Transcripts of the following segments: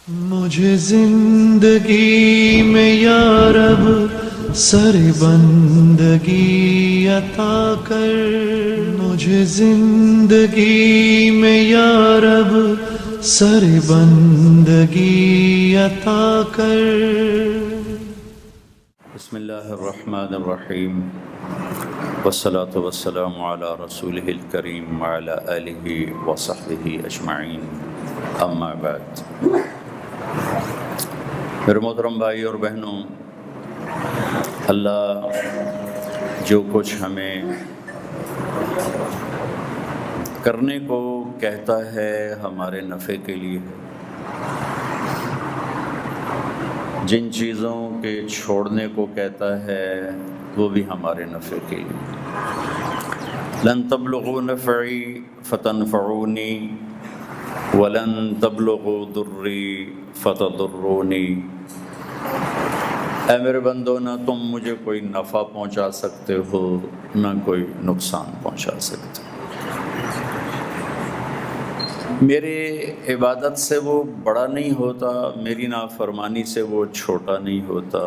مجھے زندگی میں یا رب سر بندگی عطا کر، مجھے زندگی میں یا رب سر بندگی عطا کر۔ بسم اللہ الرحمن الرحیم والصلاة والسلام علی رسولہ الکریم وعلی آلہ وصحبہ اجمعین، اما بعد۔ میرے محترم بھائی اور بہنوں، اللہ جو کچھ ہمیں کرنے کو کہتا ہے ہمارے نفع کے لیے ہے، جن چیزوں کے چھوڑنے کو کہتا ہے وہ بھی ہمارے نفع کے لیے۔ لن تبلغوا نفعی فتنفعونی ولن تبلغوا ضری فتضرونی۔ اے میرے بندو، نہ تم مجھے کوئی نفع پہنچا سکتے ہو نہ کوئی نقصان پہنچا سکتے۔ میرے عبادت سے وہ بڑا نہیں ہوتا، میری نافرمانی سے وہ چھوٹا نہیں ہوتا۔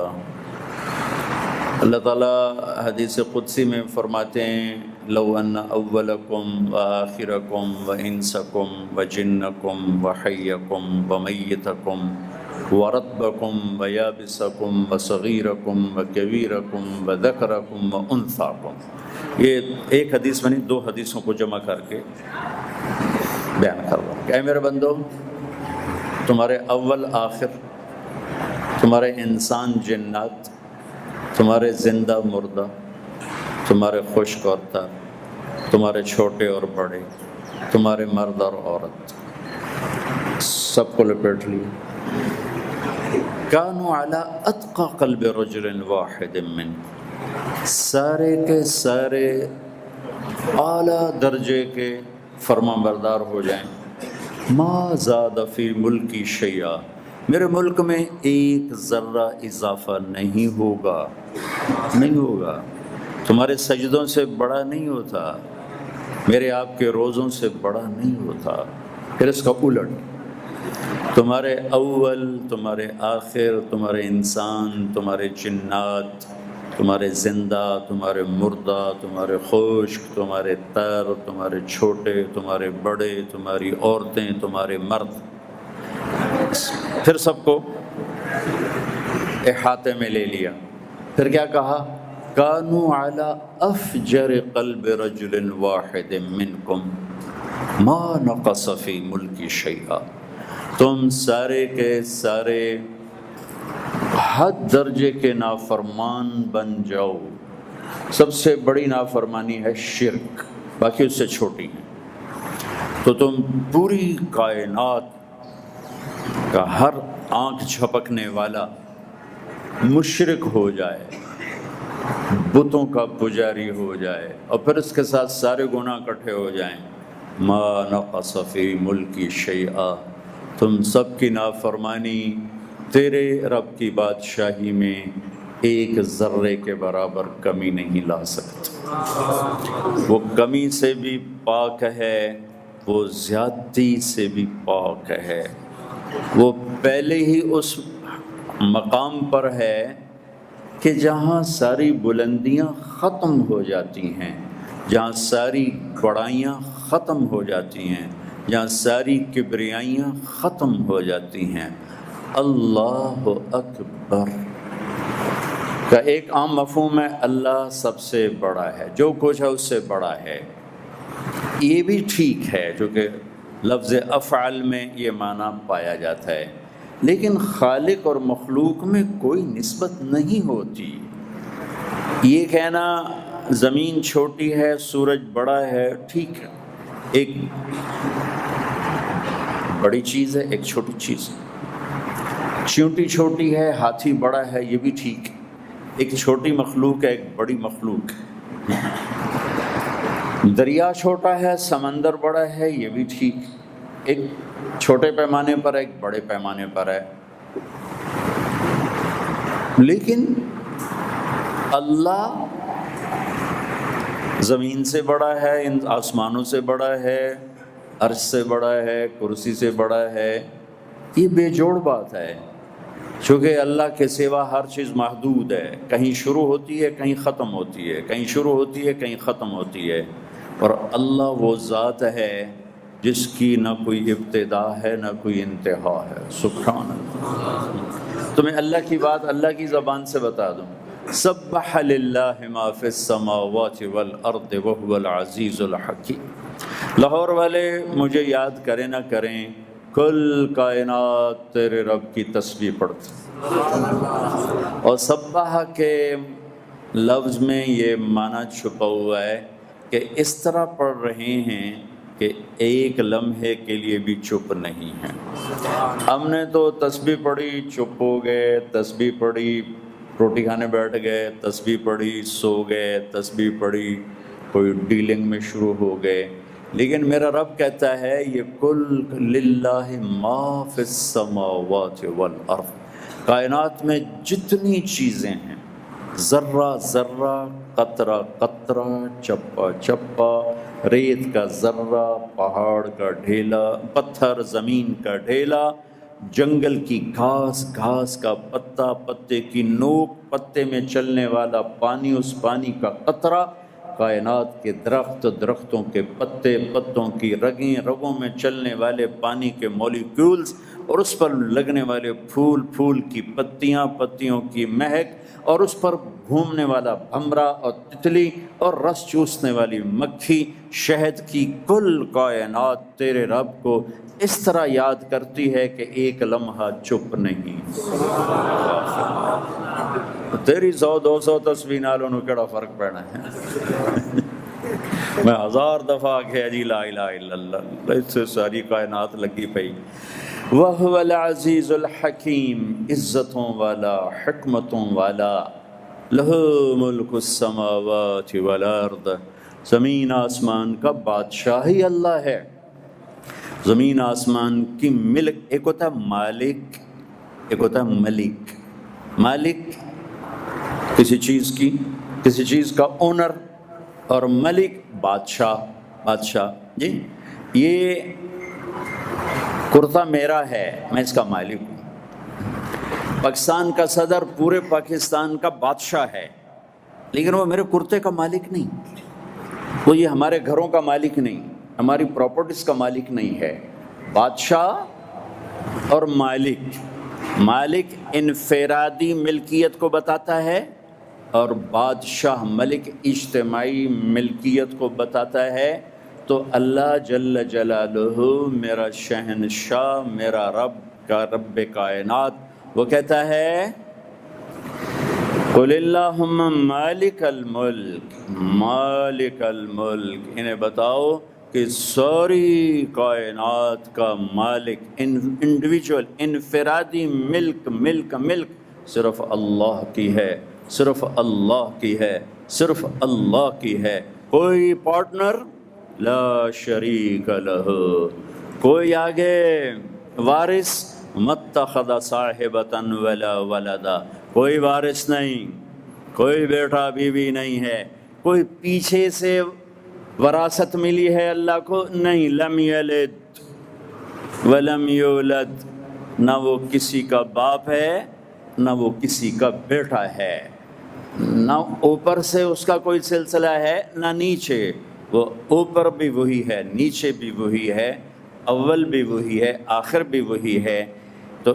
اللہ تعالیٰ حدیث قدسی میں فرماتے ہیں، لو ان اولکم وآخرکم وانسکم وجنکم وحیکم ومیتکم ورطبکم ویابسکم وصغیرکم وکبیرکم وذکرکم وانثاکم، یہ ایک حدیث میں نہیں، دو حدیثوں کو جمع کر کے بیان کر رہا ہوں کہ اے میرے بندو، تمہارے اول آخر، تمہارے انسان جنات، تمہارے زندہ مردہ، تمہارے خشک اور تر، تمہارے چھوٹے اور بڑے، تمہارے مرد اور عورت، سب کو لپیٹ لیے۔ کانوا علی اتقى قلب رجل واحد منکم، سارے کے سارے اعلیٰ درجے کے فرما بردار ہو جائیں۔ ما زاد فی ملکی شیئا، میرے ملک میں ایک ذرہ اضافہ نہیں ہوگا، نہیں ہوگا۔ تمہارے سجدوں سے بڑا نہیں ہوتا، میرے آپ کے روزوں سے بڑا نہیں ہوتا۔ پھر اس کا الٹ، تمہارے اول، تمہارے آخر، تمہارے انسان، تمہارے جنات، تمہارے زندہ، تمہارے مردہ، تمہارے خشک، تمہارے تر، تمہارے چھوٹے، تمہارے بڑے، تمہاری عورتیں، تمہارے مرد، پھر سب کو احاطے میں لے لیا۔ پھر کیا کہا؟ کانوا علی افجر قلب رجل واحد منکم ما نقص فی ملکی شیئا، تم سارے کے سارے حد درجے کے نافرمان بن جاؤ۔ سب سے بڑی نافرمانی ہے شرک، باقی اس سے چھوٹی ہیں۔ تو تم پوری کائنات کا ہر آنکھ جھپکنے والا مشرک ہو جائے، بتوں کا پجاری ہو جائے، اور پھر اس کے ساتھ سارے گناہ اکٹھے ہو جائیں، ما نقص فی ملکی شیئا، تم سب کی نافرمانی تیرے رب کی بادشاہی میں ایک ذرے کے برابر کمی نہیں لا سکتے۔ وہ کمی سے بھی پاک ہے، وہ زیادتی سے بھی پاک ہے، وہ پہلے ہی اس مقام پر ہے کہ جہاں ساری بلندیاں ختم ہو جاتی ہیں، جہاں ساری بڑائیاں ختم ہو جاتی ہیں، جہاں ساری کبریائیاں ختم ہو جاتی ہیں۔ اللہ اکبر کا ایک عام مفہوم ہے، اللہ سب سے بڑا ہے، جو کچھ ہے اس سے بڑا ہے۔ یہ بھی ٹھیک ہے، جو کہ لفظ افعال میں یہ معنی پایا جاتا ہے، لیکن خالق اور مخلوق میں کوئی نسبت نہیں ہوتی۔ یہ کہنا زمین چھوٹی ہے، سورج بڑا ہے، ٹھیک ہے، ایک بڑی چیز ہے، ایک چھوٹی چیز ہے۔ چیونٹی چھوٹی ہے، ہاتھی بڑا ہے، یہ بھی ٹھیک ہے، ایک چھوٹی مخلوق ہے، ایک بڑی مخلوق ہے۔ دریا چھوٹا ہے، سمندر بڑا ہے، یہ بھی ٹھیک، ایک چھوٹے پیمانے پر ہے، ایک بڑے پیمانے پر ہے۔ لیکن اللہ زمین سے بڑا ہے، ان آسمانوں سے بڑا ہے، عرش سے بڑا ہے، کرسی سے بڑا ہے، یہ بے جوڑ بات ہے، چونکہ اللہ کے سوا ہر چیز محدود ہے، کہیں شروع ہوتی ہے کہیں ختم ہوتی ہے، کہیں شروع ہوتی ہے کہیں ختم ہوتی ہے، اور اللہ وہ ذات ہے جس کی نہ کوئی ابتدا ہے نہ کوئی انتہا ہے۔ سبحان اللہ۔ تو میں اللہ کی بات اللہ کی زبان سے بتا دوں، سبح للہ ما فی السماوات والارض وهو العزیز الحکیم۔ لاہور والے مجھے یاد کریں نہ کریں، کل کائنات تیرے رب کی تسبیح پڑھتی، اور سبح کے لفظ میں یہ معنی چھپا ہوا ہے کہ اس طرح پڑھ رہے ہیں کہ ایک لمحے کے لیے بھی چپ نہیں ہیں۔ ہم نے تو تسبیح پڑھی چپ ہو گئے، تسبیح پڑھی روٹی کھانے بیٹھ گئے، تسبیح پڑھی سو گئے، تسبیح پڑھی کوئی ڈیلنگ میں شروع ہو گئے، لیکن میرا رب کہتا ہے یہ کل للہ ما فی السماوات والارض، کائنات میں جتنی چیزیں ہیں، ذرہ ذرہ، قطرہ قطرہ، چپا چپا، ریت کا ذرہ، پہاڑ کا ڈھیلا، پتھر زمین کا ڈھیلا، جنگل کی گھاس، گھاس کا پتا، پتے کی نوک، پتے میں چلنے والا پانی، اس پانی کا قطرہ، کائنات کے درخت، درختوں کے پتے، پتوں کی رگیں، رگوں میں چلنے والے پانی کے مولیکیولز، اور اس پر لگنے والے پھول، پھول کی پتیاں، پتیوں کی مہک، اور اس پر گھومنے والا بھمرا اور تتلی اور رس چوسنے والی مکھی، شہد کی کل کائنات تیرے رب کو اس طرح یاد کرتی ہے کہ ایک لمحہ چپ نہیں۔ تیری 100-200 تسبیح نالوں نو کیڑا فرق پینا ہے؟ میں 1000 دفعہ کہ جی لا الہ الا اللہ، اس سے ساری کائنات لگی پئی۔ وَهُوَ الْعَزِيزُ الْحَكِيمُ، عزتوں والا، حکمتوں والا، لَهُ مُلْكُ السَّمَاوَاتِ وَالْأَرْضِ، زمین آسمان کا بادشاہ ہی اللہ ہے۔ زمین آسمان کی ملک، ایک ہوتا ہے مالک، ایک ہوتا ہے ملک۔ مالک کسی چیز کی، کسی چیز کا اونر، اور ملک بادشاہ، بادشاہ۔ جی یہ کرتا میرا ہے، میں اس کا مالک ہوں۔ پاکستان کا صدر پورے پاکستان کا بادشاہ ہے، لیکن وہ میرے کرتے کا مالک نہیں، وہ یہ ہمارے گھروں کا مالک نہیں، ہماری پراپرٹیز کا مالک نہیں ہے۔ بادشاہ اور مالک، مالک انفرادی ملکیت کو بتاتا ہے، اور بادشاہ ملک اجتماعی ملکیت کو بتاتا ہے۔ تو اللہ جل جلالہ میرا شہنشاہ، میرا رب کا رب کائنات، وہ کہتا ہے قُلِ اللَّهُمَّ مَالِكَ الْمُلْكِ، مالک الملک، انہیں بتاؤ کہ ساری کائنات کا مالک، انڈیویجول، انفرادی ملک، ملک صرف اللہ کی ہے، صرف اللہ کی ہے، صرف اللہ کی ہے، کوئی پارٹنر لا شریک لہ، کوئی آگے وارث متخذ صاحبۃ ولا ولدا، کوئی وارث نہیں، کوئی بیٹا بیوی نہیں ہے، کوئی پیچھے سے وراثت ملی ہے اللہ کو نہیں، لم یلد ولم یولد، نہ وہ کسی کا باپ ہے نہ وہ کسی کا بیٹا ہے، نہ اوپر سے اس کا کوئی سلسلہ ہے نہ نیچے، وہ اوپر بھی وہی ہے، نیچے بھی وہی ہے، اول بھی وہی ہے، آخر بھی وہی ہے۔ تو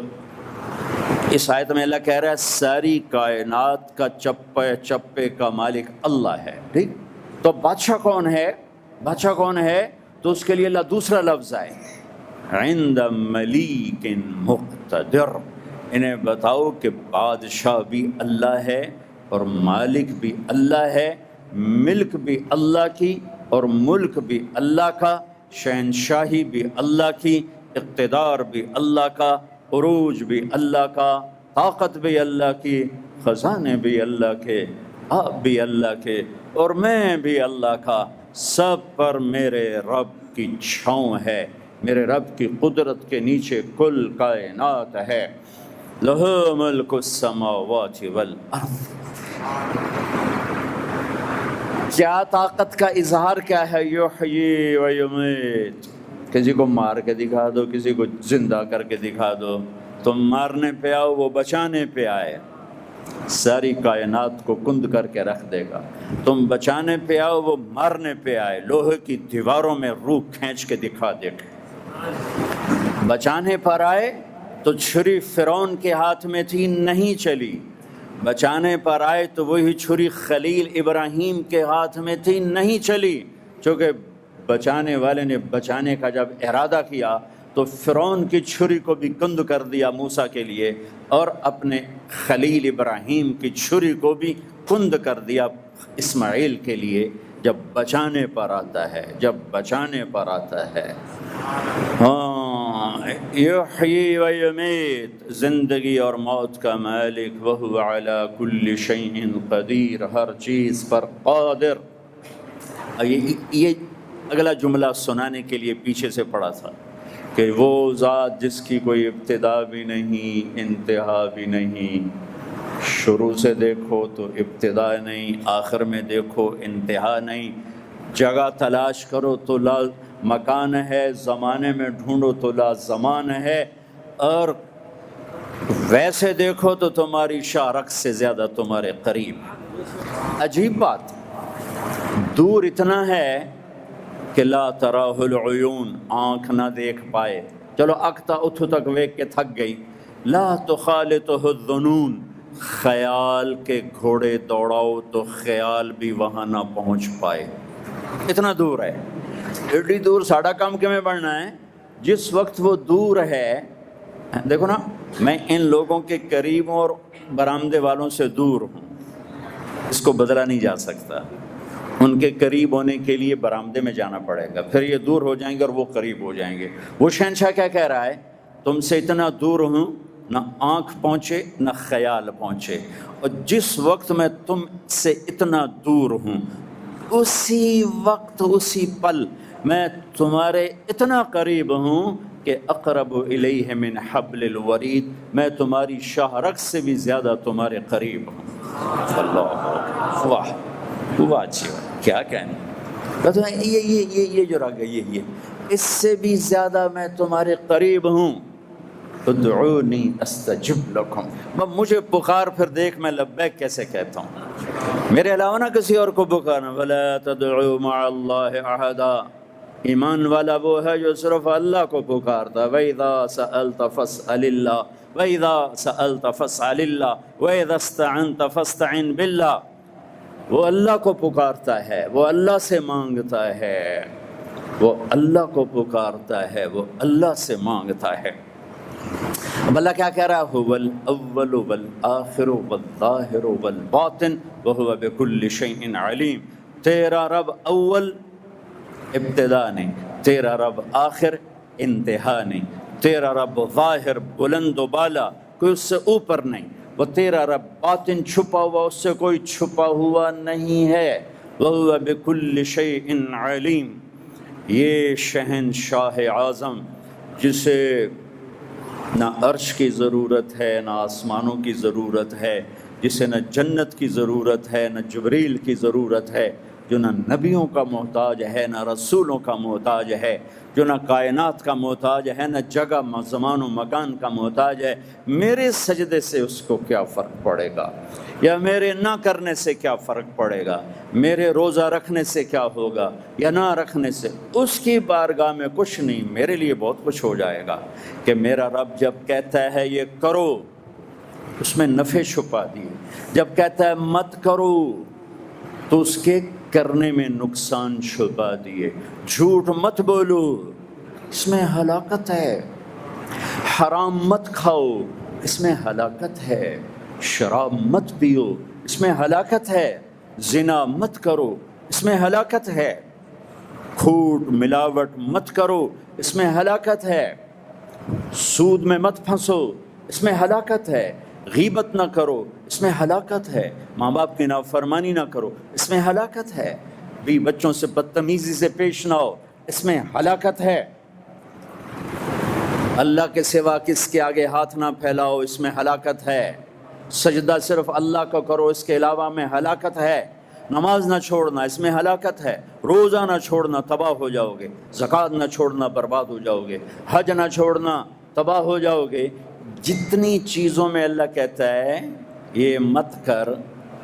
اس آیت میں اللہ کہہ رہا ہے ساری کائنات کا چپے چپے کا مالک اللہ ہے، ٹھیک؟ تو بادشاہ کون ہے؟ بادشاہ کون ہے؟ تو اس کے لیے اللہ دوسرا لفظ آئے، عند ملیک مقتدر، انہیں بتاؤ کہ بادشاہ بھی اللہ ہے اور مالک بھی اللہ ہے، ملک بھی اللہ کی اور ملک بھی اللہ کا، شہنشاہی بھی اللہ کی، اقتدار بھی اللہ کا، عروج بھی اللہ کا، طاقت بھی اللہ کی، خزانے بھی اللہ کے، آپ بھی اللہ کے، اور میں بھی اللہ کا، سب پر میرے رب کی چھاؤں ہے، میرے رب کی قدرت کے نیچے کل کائنات ہے۔ لہ ملک السماوات والارض، کیا طاقت کا اظہار کیا ہے؟ یحیی و یمیت، کسی کو مار کے دکھا دو، کسی کو زندہ کر کے دکھا دو، تم مارنے پہ آؤ وہ بچانے پہ آئے، ساری کائنات کو کند کر کے رکھ دے گا۔ تم بچانے پہ آؤ وہ مارنے پہ آئے، لوہے کی دیواروں میں روح کھینچ کے دکھا دے گا۔ بچانے پر آئے تو چھری فرعون کے ہاتھ میں تھی، نہیں چلی۔ بچانے پر آئے تو وہی چھری خلیل ابراہیم کے ہاتھ میں تھی، نہیں چلی۔ چونکہ بچانے والے نے بچانے کا جب ارادہ کیا تو فرعون کی چھری کو بھی کند کر دیا موسیٰ کے لیے، اور اپنے خلیل ابراہیم کی چھری کو بھی کند کر دیا اسماعیل کے لیے، جب بچانے پر آتا ہے، جب بچانے پر آتا ہے۔ ہاں، یحیی و یمیت، زندگی اور موت کا مالک، وہو علی کل شیء قدیر، ہر چیز پر قادر۔ یہ اگلا جملہ سنانے کے لیے پیچھے سے پڑھا تھا کہ وہ ذات جس کی کوئی ابتدا بھی نہیں، انتہا بھی نہیں، شروع سے دیکھو تو ابتدا نہیں، آخر میں دیکھو انتہا نہیں، جگہ تلاش کرو تو لا مکان ہے، زمانے میں ڈھونڈو تو لا زمان ہے، اور ویسے دیکھو تو تمہاری شارک سے زیادہ تمہارے قریب۔ عجیب بات، دور اتنا ہے کہ لا تراہ العیون، آنکھ نہ دیکھ پائے، چلو اکتا اتھو تک ویک کے تھک گئی، لا تخالطہ الظنون، خیال کے گھوڑے دوڑاؤ تو خیال بھی وہاں نہ پہنچ پائے، اتنا دور ہے۔ ایڈی دور ساڑھا کام کے میں بڑھنا ہے، جس وقت وہ دور ہے۔ دیکھو نا، میں ان لوگوں کے قریب اور برآمدے والوں سے دور ہوں، اس کو بدلا نہیں جا سکتا۔ ان کے قریب ہونے کے لیے برآمدے میں جانا پڑے گا، پھر یہ دور ہو جائیں گے اور وہ قریب ہو جائیں گے۔ وہ شہنشاہ کیا کہہ رہا ہے؟ تم سے اتنا دور ہوں، نہ آنکھ پہنچے نہ خیال پہنچے، اور جس وقت میں تم سے اتنا دور ہوں، اسی وقت اسی پل میں تمہارے اتنا قریب ہوں کہ اقرب الیہ من حبل الورید، میں تمہاری شاہرگ سے بھی زیادہ تمہارے قریب ہوں۔ اللہ، واہ واہ، اچھی بات، کیا کہنا، یہ جو رہ گئی یہ اس سے بھی زیادہ میں تمہارے قریب ہوں۔ ادعونی استجب لکم، مجھے پکار پھر دیکھ میں لبیک کیسے کہتا ہوں، میرے علاوہ نہ کسی اور کو پکارنا۔ ولا تدعوا مع اللہ احدا، ایمان والا وہ ہے جو صرف اللہ کو پکارتا۔ وَإِذَا سَأَلْتَ فَاسْأَلِ اللَّهِ وَإِذَا سَأَلْتَ فَاسْأَلِ اللَّهِ وَإِذَا اسْتَعَنْتَ فَاسْتَعِنْ بِاللَّهِ، وہ اللہ کو پکارتا ہے، وہ اللہ سے مانگتا ہے، وہ اللہ کو پکارتا ہے، وہ اللہ سے مانگتا ہے۔ اب اللہ کیا کہہ رہا ہے؟ هُوَ الْأَوَّلُ وَالْآخِرُ وَالظَّاهِرُ وَالْبَاطِنُ وَهُوَ بِكُلِّ شَيْءٍ عَلِيمٌ۔ تیرا رب اول ابتدا نہیں، تیرا رب آخر انتہا نہیں، تیرا رب ظاہر بلند و بالا کوئی اس سے اوپر نہیں، وہ تیرا رب باطن چھپا ہوا اس سے کوئی چھپا ہوا نہیں ہے۔ وَهُوَ بِكُلِّ شَيْءٍ عَلِيمٌ، یہ شہنشاہ اعظم جسے نہ عرش کی ضرورت ہے نہ آسمانوں کی ضرورت ہے، جسے نہ جنت کی ضرورت ہے نہ جبریل کی ضرورت ہے، جو نہ نبیوں کا محتاج ہے نہ رسولوں کا محتاج ہے، جو نہ کائنات کا محتاج ہے نہ جگہ زمان و مکان کا محتاج ہے، میرے سجدے سے اس کو کیا فرق پڑے گا، یا میرے نہ کرنے سے کیا فرق پڑے گا، میرے روزہ رکھنے سے کیا ہوگا یا نہ رکھنے سے، اس کی بارگاہ میں کچھ نہیں، میرے لیے بہت کچھ ہو جائے گا۔ کہ میرا رب جب کہتا ہے یہ کرو، اس میں نفع چھپا دیے، جب کہتا ہے مت کرو تو اس کے کرنے میں نقصان چھپا دیے۔ جھوٹ مت بولو، اس میں ہلاکت ہے، حرام مت کھاؤ، اس میں ہلاکت ہے، شراب مت پیو، اس میں ہلاکت ہے، زنا مت کرو، اس میں ہلاکت ہے، کھوٹ ملاوٹ مت کرو، اس میں ہلاکت ہے، سود میں مت پھنسو، اس میں ہلاکت ہے، غیبت نہ کرو، اس میں ہلاکت ہے، ماں باپ کی نافرمانی نہ کرو، اس میں ہلاکت ہے، بھی بچوں سے بدتمیزی سے پیش نہ ہو، اس میں ہلاکت ہے، اللہ کے سوا کس کے آگے ہاتھ نہ پھیلاؤ، اس میں ہلاکت ہے، سجدہ صرف اللہ کو کرو، اس کے علاوہ میں ہلاکت ہے، نماز نہ چھوڑنا، اس میں ہلاکت ہے، روزہ نہ چھوڑنا تباہ ہو جاؤ گے، زکوٰۃ نہ چھوڑنا برباد ہو جاؤ گے، حج نہ چھوڑنا تباہ ہو جاؤ گے۔ جتنی چیزوں میں اللہ کہتا ہے یہ مت کر،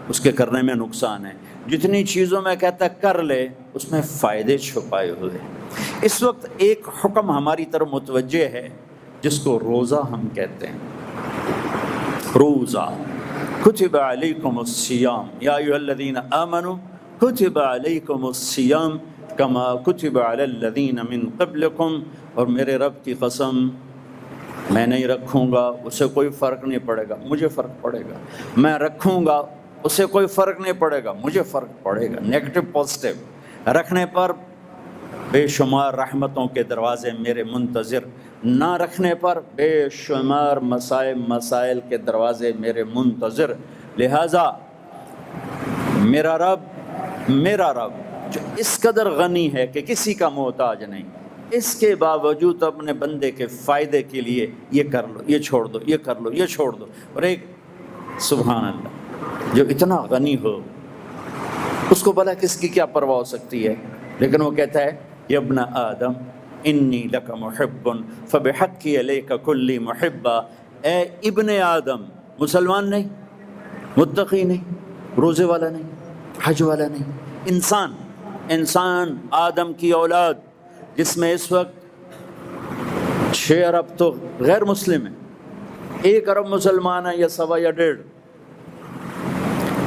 اس کے کرنے میں نقصان ہے، جتنی چیزوں میں کہتا ہے کر لے، اس میں فائدے چھپائے ہوئے۔ اس وقت ایک حکم ہماری طرف متوجہ ہے جس کو روزہ ہم کہتے ہیں۔ روزہ، کتب علیکم الصیام یا ایھا الذین آمنوا کتب علیکم الصیام کما کتب علی الذین من قبلکم، اور میرے رب کی قسم میں نہیں رکھوں گا، اسے کوئی فرق نہیں پڑے گا، مجھے فرق پڑے گا، میں رکھوں گا، اسے کوئی فرق نہیں پڑے گا، مجھے فرق پڑے گا۔ نیگیٹو پازیٹیو رکھنے پر بے شمار رحمتوں کے دروازے میرے منتظر، نہ رکھنے پر بے شمار مسائل کے دروازے میرے منتظر۔ لہٰذا میرا رب جو اس قدر غنی ہے کہ کسی کا محتاج نہیں، اس کے باوجود اپنے بندے کے فائدے کے لیے یہ کر لو، یہ چھوڑ دو، یہ کر لو، یہ چھوڑ دو۔ اور ایک سبحان اللہ جو اتنا غنی ہو، اس کو بھلا کس کی کیا پرواہ ہو سکتی ہے؟ لیکن وہ کہتا ہے یا ابن آدم انی لک محب فبحقی علیک کلی محبہ، اے ابن آدم، مسلمان نہیں، متقی نہیں، روزے والا نہیں، حج والا نہیں، انسان آدم کی اولاد، جس میں اس وقت 6 ارب تو غیر مسلم ہیں، 1 ارب مسلمان ہیں یا 1.25 یا 1.5،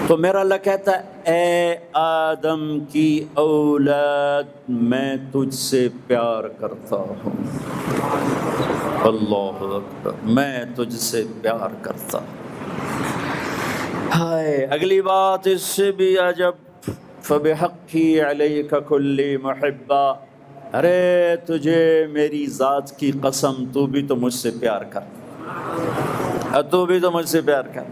تو میرا اللہ کہتا ہے اے آدم کی اولاد میں تجھ سے پیار کرتا ہوں، اللہ اکبر، میں تجھ سے پیار کرتا ہوں۔ ہائے اگلی بات اس سے بھی عجب، فبحقی علیک کلی محبہ، ارے تجھے میری ذات کی قسم تو بھی تو مجھ سے پیار کر، تو بھی تو مجھ سے پیار کر۔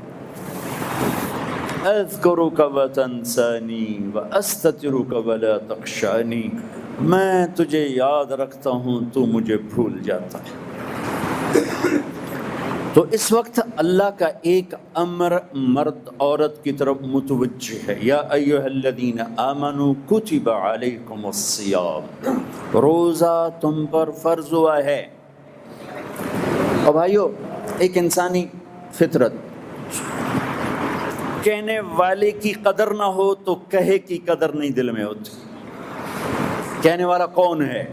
اذکرک وتنسانی واستترک ولا تخشانی، میں تجھے یاد رکھتا ہوں تو مجھے بھول جاتا ہے۔ تو اس وقت اللہ کا ایک امر مرد عورت کی طرف متوجہ ہے، یا ایھا الذین آمنوا کتب علیکم الصیام، روزہ تم پر فرض ہوا ہے۔ اور بھائیو، ایک انسانی فطرت، کہنے والے کی قدر نہ ہو تو کہے کی قدر نہیں دل میں ہوتی۔ کہنے والا کون ہے؟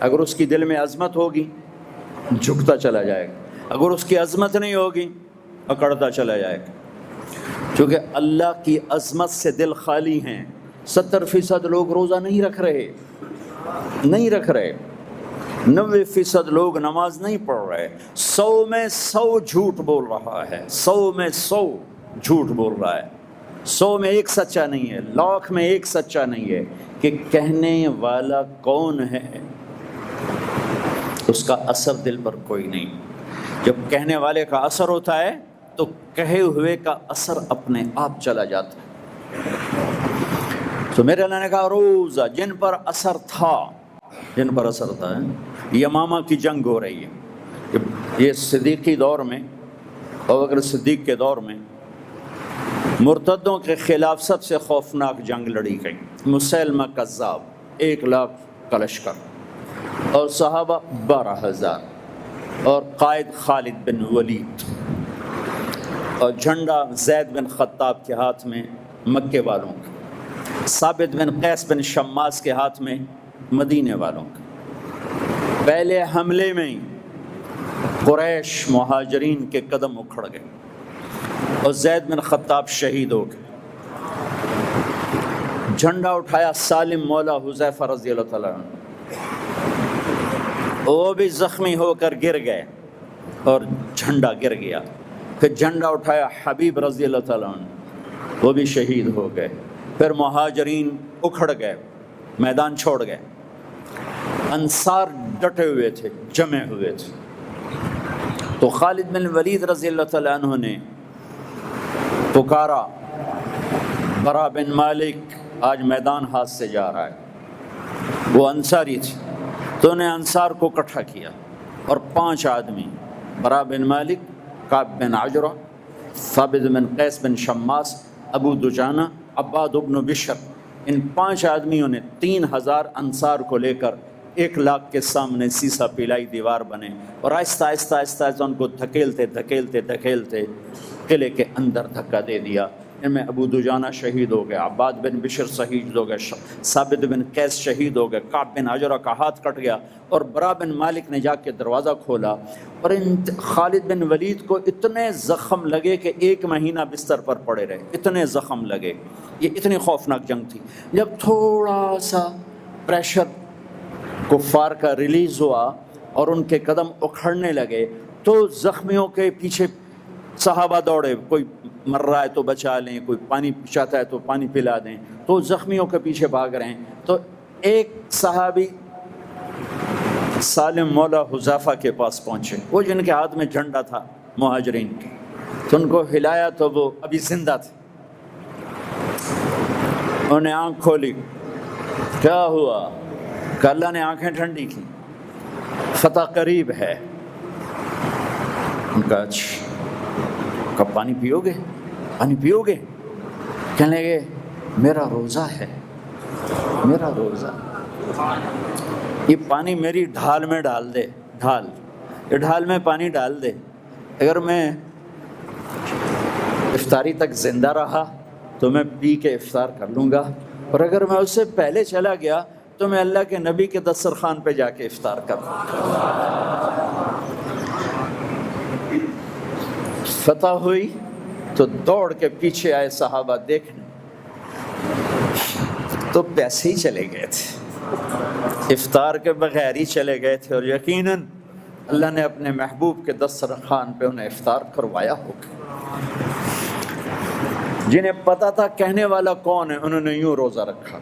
اگر اس کی دل میں عظمت ہوگی جھکتا چلا جائے گا، اگر اس کی عظمت نہیں ہوگی اکڑتا چلا جائے گا۔ کیونکہ اللہ کی عظمت سے دل خالی ہیں۔ 70% لوگ روزہ نہیں رکھ رہے، 90% لوگ نماز نہیں پڑھ رہے، 100 میں 100 جھوٹ بول رہا ہے، 100 میں 100 جھوٹ بول رہا ہے، 100 میں 1 سچا نہیں ہے، 1,00,000 میں 1 سچا نہیں ہے۔ کہ کہنے والا کون ہے، اس کا اثر دل پر کوئی نہیں۔ جب کہنے والے کا اثر ہوتا ہے تو کہے ہوئے کا اثر اپنے آپ چلا جاتا ہے۔ تو میرے اللہ نے کہا روزہ جن پر اثر تھا یمامہ کی جنگ ہو رہی ہے، یہ صدیقی دور میں، ابوبکر صدیق کے دور میں مرتدوں کے خلاف سب سے خوفناک جنگ لڑی گئی۔ مسیلمہ کذاب 1,00,000 کا لشکر، اور صحابہ 12,000، اور قائد خالد بن ولید، اور جھنڈا زید بن خطاب کے ہاتھ میں مکے والوں کا، ثابت بن قیس بن شماس کے ہاتھ میں مدینے والوں کا۔ پہلے حملے میں ہی قریش مہاجرین کے قدم اکھڑ گئے اور زید بن خطاب شہید ہو گئے۔ جھنڈا اٹھایا سالم مولا حذیفہ رضی اللہ تعالیٰ عنہ، وہ بھی زخمی ہو کر گر گئے اور جھنڈا گر گیا۔ پھر جھنڈا اٹھایا حبیب رضی اللہ تعالیٰ عنہ، وہ بھی شہید ہو گئے۔ پھر مہاجرین اکھڑ گئے، میدان چھوڑ گئے، انصار ڈٹے ہوئے تھے، جمے ہوئے تھے۔ تو خالد بن ولید رضی اللہ تعالیٰ عنہ نے پکارا، برا بن مالک آج میدان ہاتھ سے جا رہا ہے، وہ انصاری تھے، تو انہیں انصار کو اکٹھا کیا اور 5 آدمی، برا بن مالک، کعب بن عجرہ، ثابت بن قیس بن شماس، ابو دجانہ، عباد بن بشر، ان 5 آدمیوں نے 3000 انصار کو لے کر 1,00,000 کے سامنے سیسا پلائی دیوار بنے، اور آہستہ آہستہ آہستہ آہستہ ان کو دھکیلتے دھکیلتے دھکیلتے قلعے کے اندر دھکا دے دیا۔ ان میں ابو دجانہ شہید ہو گئے، عباد بن بشر شہید ہو گئے، ثابت بن قیس شہید ہو گئے، کعب بن عجرہ کا ہاتھ کٹ گیا، اور برا بن مالک نے جا کے دروازہ کھولا، اور خالد بن ولید کو اتنے زخم لگے کہ 1 مہینہ بستر پر پڑے رہے، اتنے زخم لگے۔ یہ اتنی خوفناک جنگ تھی۔ جب تھوڑا سا پریشر کفار کا ریلیز ہوا اور ان کے قدم اکھڑنے لگے تو زخمیوں کے پیچھے صحابہ دوڑے، کوئی مر رہا ہے تو بچا لیں، کوئی پانی چاہتا ہے تو پانی پلا دیں، تو زخمیوں کے پیچھے بھاگ رہے ہیں۔ تو ایک صحابی سالم مولا حذیفہ کے پاس پہنچے، وہ جن کے ہاتھ میں جھنڈا تھا مہاجرین کے، تو ان کو ہلایا تو وہ ابھی زندہ تھے۔ انہوں نے آنکھ کھولی، کیا ہوا؟ کہ اللہ نے آنکھیں ٹھنڈی کی، فتح قریب ہے۔ ان کا اچھا کب پانی پیو گے؟ پانی پیو گے؟ کہنے لگے میرا روزہ ہے، میرا روزہ، یہ پانی میری ڈھال میں ڈال دے، ڈھال، یہ ڈھال میں پانی ڈال دے، اگر میں افطاری تک زندہ رہا تو میں پی کے افطار کر لوں گا، اور اگر میں اس سے پہلے چلا گیا تو میں اللہ کے نبی کے دسترخوان پہ جا کے افطار کروں گا۔ فتح ہوئی تو دوڑ کے پیچھے آئے صحابہ دیکھنے، تو پیسے ہی چلے گئے تھے، افطار کے بغیر ہی چلے گئے تھے، اور یقیناً اللہ نے اپنے محبوب کے دسترخوان پہ انہیں افطار کروایا ہوگا۔ جنہیں پتا تھا کہنے والا کون ہے، انہوں نے یوں روزہ رکھا۔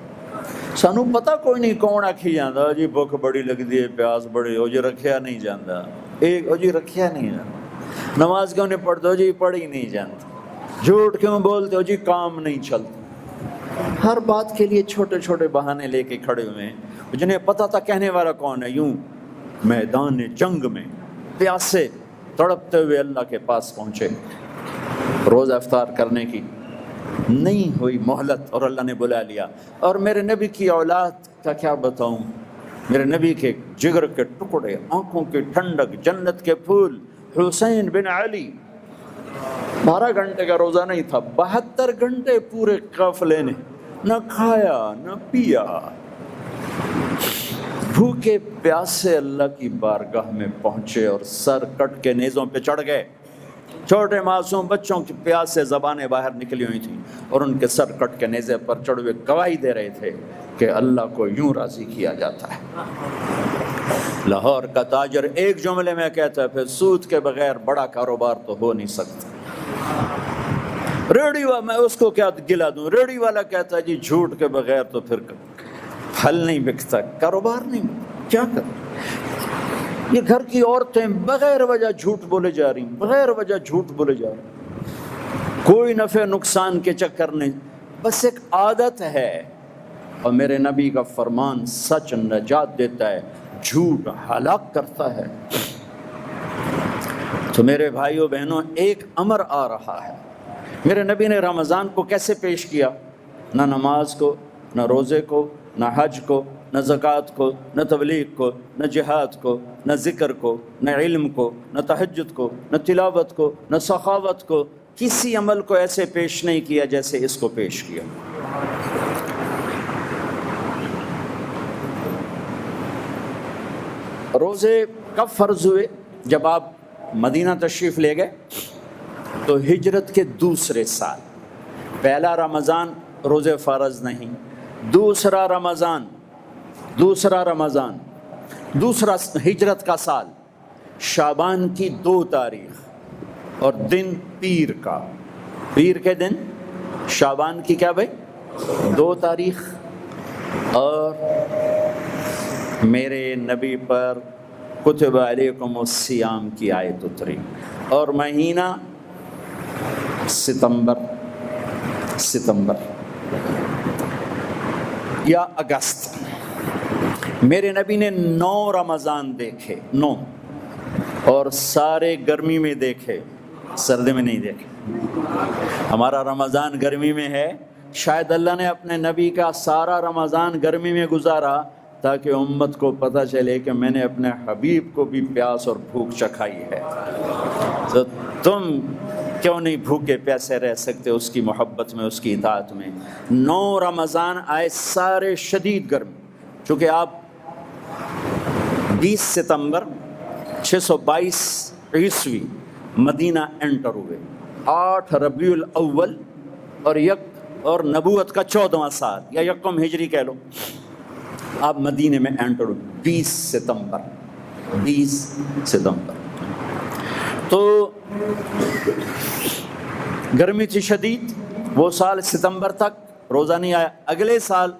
سانو پتا کوئی نہیں کون آکھی جاندہ جی بھوک بڑی لگ دی ہے، پیاس بڑی ہو جی رکھیا نہیں جاندہ، ایک ہو جی رکھیا نہیں جاندہ، نماز کیوں نہیں پڑھتے ہو جی پڑھی نہیں جانتا، جھوٹ کیوں بولتے ہو جی کام نہیں چلتا۔ ہر بات کے لیے چھوٹے چھوٹے بہانے لے کے کھڑے ہوئے ہیں۔ جنہیں پتا تھا کہنے والا کون ہے، یوں میدان جنگ میں پیاسے تڑپتے ہوئے اللہ کے پاس پہنچے۔ روزہ افطار کرنے کی نہیں ہوئی مہلت، اور اللہ نے بلا لیا۔ اور میرے نبی کی اولاد کا کیا بتاؤں، میرے نبی کے جگر کے ٹکڑے، آنکھوں کی ٹھنڈک، جنت کے پھول، حسین بن علی 12 گھنٹے کا روزہ نہیں تھا، 72 گھنٹے پورے قافلے نے نہ کھایا نہ پیا، بھوکے پیاسے اللہ کی بارگاہ میں پہنچے اور سر کٹ کے نیزوں پہ چڑھ گئے۔ چھوٹے معصوم بچوں کی پیاس سے زبانیں باہر نکلی ہوئی تھیں، اور ان کے سر کٹ کے نیزے پر چڑھ ہوئے گواہی دے رہے تھے کہ اللہ کو یوں راضی کیا جاتا ہے۔ لاہور کا تاجر ایک جملے میں کہتا ہے، پھر سود کے بغیر بڑا کاروبار تو ہو نہیں سکتا۔ ریڑھی والا، میں اس کو کیا گلا دوں، ریڑھی والا کہتا ہے جی جھوٹ کے بغیر تو پھر پھل نہیں بکتا، کاروبار نہیں، کیا کریں؟ یہ گھر کی عورتیں بغیر وجہ جھوٹ بولے جا رہی ہیں، بغیر وجہ جھوٹ بولے جا رہی ہیں، کوئی نفع نقصان کے چکر نہیں، بس ایک عادت ہے۔ اور میرے نبی کا فرمان سچ نجات دیتا ہے، جھوٹ ہلاک کرتا ہے۔ تو میرے بھائیوں بہنوں، ایک امر آ رہا ہے۔ میرے نبی نے رمضان کو کیسے پیش کیا؟ نہ نماز کو، نہ روزے کو، نہ حج کو، نہ زکوٰۃ کو، نہ تبلیغ کو، نہ جہاد کو، نہ ذکر کو، نہ علم کو، نہ تہجد کو، نہ تلاوت کو، نہ سخاوت کو، کسی عمل کو ایسے پیش نہیں کیا جیسے اس کو پیش کیا۔ روزے کب فرض ہوئے؟ جب آپ مدینہ تشریف لے گئے تو ہجرت کے دوسرے سال، پہلا رمضان روزے فرض نہیں، دوسرا ہجرت کا سال شعبان کی 2 تاریخ اور دن پیر کا، پیر کے دن شعبان کی کیا بھائی 2 تاریخ، اور میرے نبی پر کتب علیکم الصیام کی آیت اتری، اور مہینہ ستمبر یا اگست۔ میرے نبی نے 9 رمضان دیکھے، 9، اور سارے گرمی میں دیکھے، سردی میں نہیں دیکھے۔ ہمارا رمضان گرمی میں ہے، شاید اللہ نے اپنے نبی کا سارا رمضان گرمی میں گزارا تاکہ امت کو پتہ چلے کہ میں نے اپنے حبیب کو بھی پیاس اور بھوک چکھائی ہے، تو تم کیوں نہیں بھوکے پیاسے رہ سکتے اس کی محبت میں، اس کی اطاعت میں۔ 9 رمضان آئے سارے شدید گرمی، چونکہ آپ 20 ستمبر 622 عیسوی مدینہ انٹر ہوئے، 8 ربیع الاول اور نبوت کا 14واں سال یا یکم ہجری کہہ لو، آپ مدینے میں انٹر ہوئے 20 ستمبر۔ تو گرمی تھی شدید، وہ سال ستمبر تک روزہ نہیں آیا، اگلے سال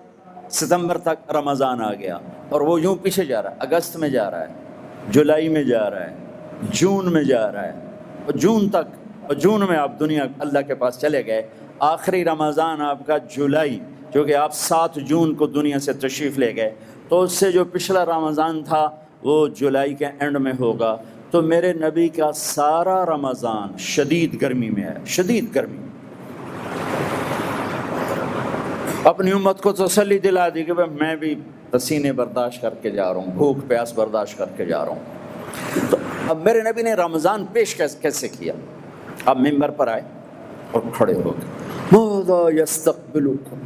ستمبر تک رمضان آ گیا، اور وہ یوں پیچھے جا رہا ہے، اگست میں جا رہا ہے، جولائی میں جا رہا ہے، جون میں جا رہا ہے، اور جون تک، اور جون میں آپ دنیا اللہ کے پاس چلے گئے۔ آخری رمضان آپ کا جولائی، جو کہ آپ 7 جون کو دنیا سے تشریف لے گئے، تو اس سے جو پچھلا رمضان تھا وہ جولائی کے اینڈ میں ہوگا۔ تو میرے نبی کا سارا رمضان شدید گرمی میں ہے، شدید گرمی۔ اپنی امت کو تسلی دلا دی کہ میں بھی پسینے برداشت کر کے جا رہا ہوں، بھوک پیاس برداشت کر کے جا رہا ہوں۔ تو اب میرے نبی نے رمضان پیش کیسے کیا؟ اب ممبر پر آئے اور کھڑے ہو گئے، ماذا یستقبلکم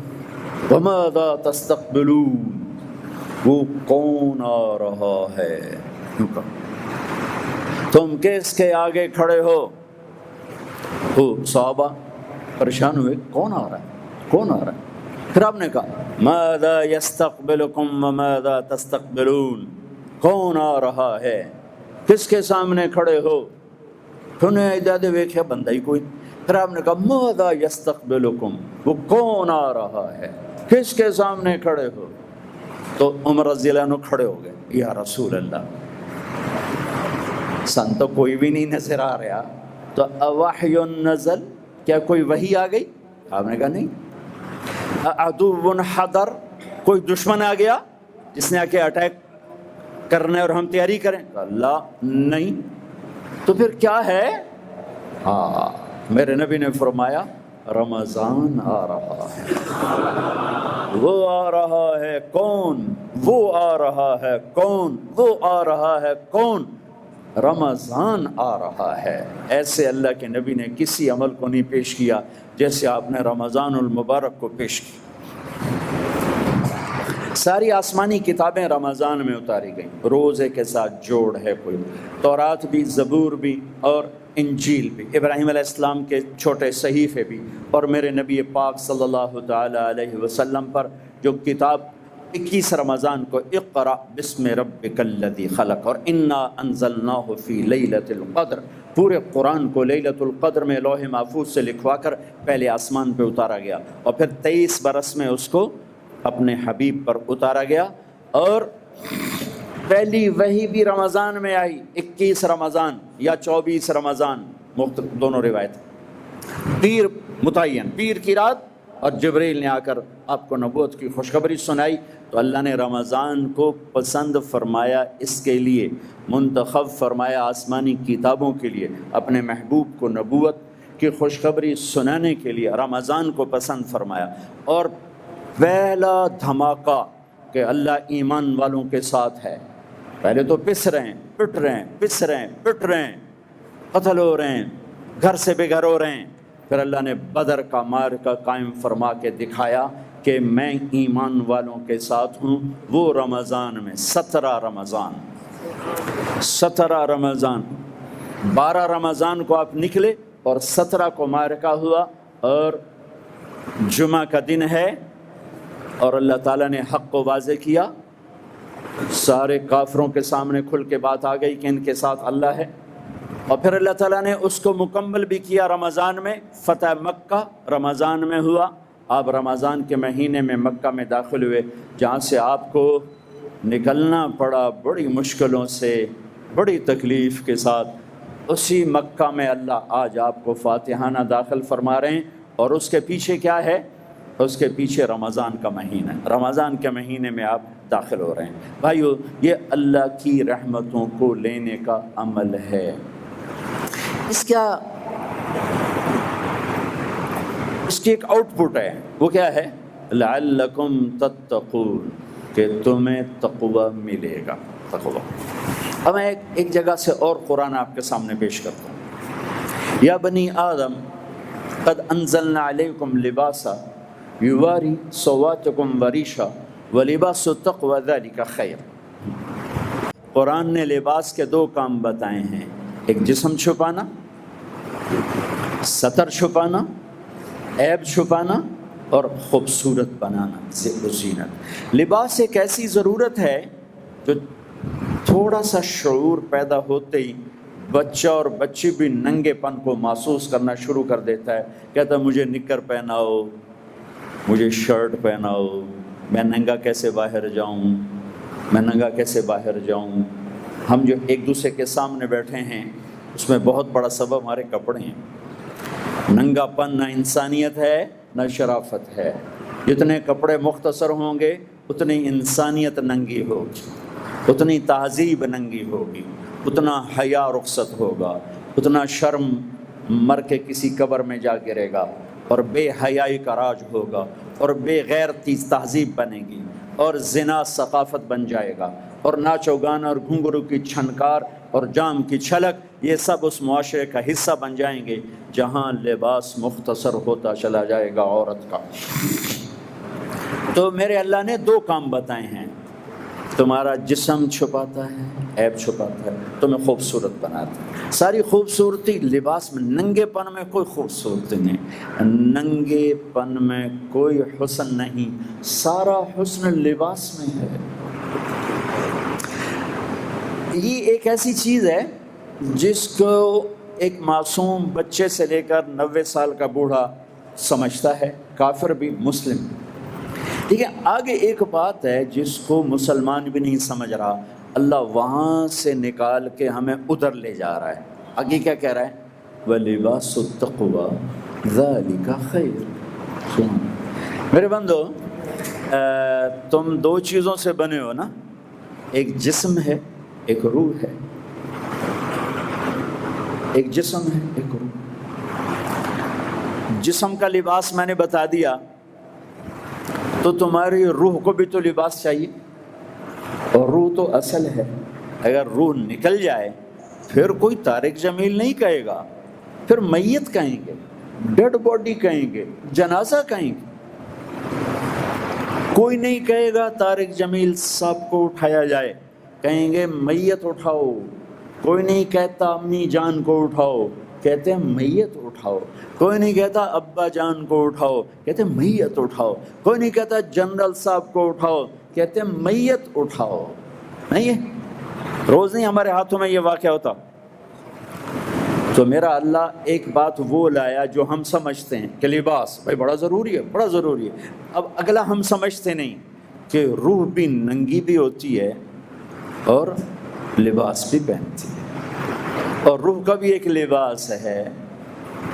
وماذا تستقبلون، وہ کون آ رہا ہے؟ تم کس کے آگے کھڑے ہو؟ وہ صحابہ پریشان ہوئے، کون آ رہا ہے، کون آ رہا ہے؟ پھر آپ نے کہا ماذا یستقبلکم وماذا تستقبلون، کون آ رہا ہے، کس کے سامنے کھڑے ہو؟ پھر نے اجازت ویکھیا بندہ ہی کوئی، پھر آپ نے کہا ماذا یستقبلکم، وہ کون آ رہا ہے، کس کے سامنے کھڑے ہو؟ تو عمر رضی اللہ عنہ کھڑے ہو گئے، یا رسول اللہ سن تو کوئی بھی نہیں نظر آ رہا، تو اوحی نزل، کیا کوئی وحی آ گئی؟ آپ نے کہا نہیں۔ عدو حضر، کوئی دشمن آ گیا جس نے آ کے اٹیک کرنا ہے اور ہم تیاری کریں؟ اللہ نہیں۔ تو پھر کیا ہے؟ میرے نبی نے فرمایا رمضان آ رہا ہے، وہ آ رہا ہے کون، وہ آ رہا ہے کون، وہ آ رہا ہے کون؟ رمضان آ رہا ہے۔ ایسے اللہ کے نبی نے کسی عمل کو نہیں پیش کیا جیسے آپ نے رمضان المبارک کو پیش کی۔ ساری آسمانی کتابیں رمضان میں اتاری گئیں، روزے کے ساتھ جوڑ ہے کوئی، تورات بھی، زبور بھی، اور انجیل بھی، ابراہیم علیہ السلام کے چھوٹے صحیفے بھی، اور میرے نبی پاک صلی اللہ تعالی علیہ وسلم پر جو کتاب 21 رمضان کو اقرأ بسم ربک الذی خلق اور انا انزلناہ فی لیلۃ القدر، پورے قرآن کو لیلۃ القدر میں لوح محفوظ سے لکھوا کر پہلے آسمان پہ اتارا گیا، اور پھر 23 برس میں اس کو اپنے حبیب پر اتارا گیا، اور پہلی وحی بھی رمضان میں آئی، 21 رمضان یا 24 رمضان، دونوں روایت، پیر متعین، پیر کی رات، اور جبریل نے آ کر آپ کو نبوت کی خوشخبری سنائی۔ تو اللہ نے رمضان کو پسند فرمایا، اس کے لیے منتخب فرمایا آسمانی کتابوں کے لیے، اپنے محبوب کو نبوت کی خوشخبری سنانے کے لیے رمضان کو پسند فرمایا۔ اور پہلا دھماکہ کہ اللہ ایمان والوں کے ساتھ ہے، پہلے تو پس رہے ہیں، پٹ رہے ہیں، پس رہے ہیں، پٹ رہے ہیں، قتل ہو رہے ہیں، گھر سے بے گھر ہو رہے ہیں، پھر اللہ نے بدر کا معرکہ قائم فرما کے دکھایا کہ میں ایمان والوں کے ساتھ ہوں۔ وہ رمضان میں 17 رمضان 12 رمضان کو آپ نکلے اور 17 کو معرکہ ہوا، اور جمعہ کا دن ہے، اور اللہ تعالیٰ نے حق کو واضح کیا، سارے کافروں کے سامنے کھل کے بات آ گئی کہ ان کے ساتھ اللہ ہے، اور پھر اللہ تعالیٰ نے اس کو مکمل بھی کیا رمضان میں۔ فتح مکہ رمضان میں ہوا، آپ رمضان کے مہینے میں مکہ میں داخل ہوئے، جہاں سے آپ کو نکلنا پڑا بڑی مشکلوں سے، بڑی تکلیف کے ساتھ۔ اسی مکہ میں اللہ آج آپ کو فاتحانہ داخل فرما رہے ہیں، اور اس کے پیچھے کیا ہے؟ اس کے پیچھے رمضان کا مہینہ، رمضان کے مہینے میں آپ داخل ہو رہے ہیں۔ بھائیو، یہ اللہ کی رحمتوں کو لینے کا عمل اس کی ایک آؤٹ پٹ ہے، وہ کیا ہے؟ لعلکم تتقون، کہ تمہیں تقوی ملے گا، تقوی۔ اب میں ایک جگہ سے اور قرآن آپ کے سامنے پیش کرتا ہوں۔ یا بنی آدم قد انزلنا علیکم لباسا یواری سواتکم وریشا ولباس التقوی ذلک خیر۔ قرآن نے لباس کے دو کام بتائے ہیں، ایک جسم چھپانا، ستر چھپانا، عیب چھپانا، اور خوبصورت بنانا، زینت۔ لباس ایک ایسی ضرورت ہے جو تھوڑا سا شعور پیدا ہوتے ہی بچہ اور بچی بھی ننگے پن کو محسوس کرنا شروع کر دیتا ہے، کہتا ہے مجھے نکر پہناؤ، مجھے شرٹ پہناؤ، میں ننگا کیسے باہر جاؤں، میں ننگا کیسے باہر جاؤں۔ ہم جو ایک دوسرے کے سامنے بیٹھے ہیں اس میں بہت بڑا سبب ہمارے کپڑے ہیں۔ ننگا پن نہ انسانیت ہے نہ شرافت ہے۔ جتنے کپڑے مختصر ہوں گے اتنی انسانیت ننگی ہوگی، اتنی تہذیب ننگی ہوگی، اتنا حیا رخصت ہوگا، اتنا شرم مر کے کسی قبر میں جا گرے گا، اور بے حیائی کا راج ہوگا، اور بے غیرتی تہذیب بنے گی، اور زنا ثقافت بن جائے گا، اور ناچ و گانا اور گھنگرو کی چھنکار اور جام کی چھلک یہ سب اس معاشرے کا حصہ بن جائیں گے جہاں لباس مختصر ہوتا چلا جائے گا عورت کا۔ تو میرے اللہ نے دو کام بتائے ہیں، تمہارا جسم چھپاتا ہے، عیب چھپاتا ہے، تمہیں خوبصورت بناتا ہے۔ ساری خوبصورتی لباس میں، ننگے پن میں کوئی خوبصورتی نہیں، ننگے پن میں کوئی حسن نہیں، سارا حسن لباس میں ہے۔ یہ ایک ایسی چیز ہے جس کو ایک معصوم بچے سے لے کر 90 سال کا بوڑھا سمجھتا ہے، کافر بھی مسلم بھی۔ ٹھیک ہے، آگے ایک بات ہے جس کو مسلمان بھی نہیں سمجھ رہا، اللہ وہاں سے نکال کے ہمیں ادھر لے جا رہا ہے۔ آگے کیا کہہ رہا ہے؟ وَلِبَاسُ التَّقْوَى ذَلِكَ خَيْرٌ۔ میرے بندو، تم دو چیزوں سے بنے ہو نا، ایک جسم ہے ایک روح ہے، ایک جسم ہے ایک روح۔ جسم کا لباس میں نے بتا دیا، تو تمہاری روح کو بھی تو لباس چاہیے، اور روح تو اصل ہے۔ اگر روح نکل جائے پھر کوئی طارق جمیل نہیں کہے گا، پھر میت کہیں گے، ڈیڈ باڈی کہیں گے، جنازہ کہیں گے۔ کوئی نہیں کہے گا طارق جمیل صاحب کو اٹھایا جائے، کہیں گے میت اٹھاؤ۔ کوئی نہیں کہتا امی جان کو اٹھاؤ، کہتے ہیں میت اٹھاؤ۔ کوئی نہیں کہتا ابا جان کو اٹھاؤ، کہتے ہیں میت اٹھاؤ۔ کوئی نہیں کہتا جنرل صاحب کو اٹھاؤ، کہتے ہیں میت اٹھاؤ۔ نہیں ہے، روز نہیں ہمارے ہاتھوں میں یہ واقعہ ہوتا۔ تو میرا اللہ ایک بات وہ لایا جو ہم سمجھتے ہیں کہ لباس بھائی بڑا ضروری ہے، بڑا ضروری ہے۔ اب اگلا ہم سمجھتے نہیں کہ روح بھی ننگی بھی ہوتی ہے اور لباس بھی پہنتی ہے، اور روح کا بھی ایک لباس ہے،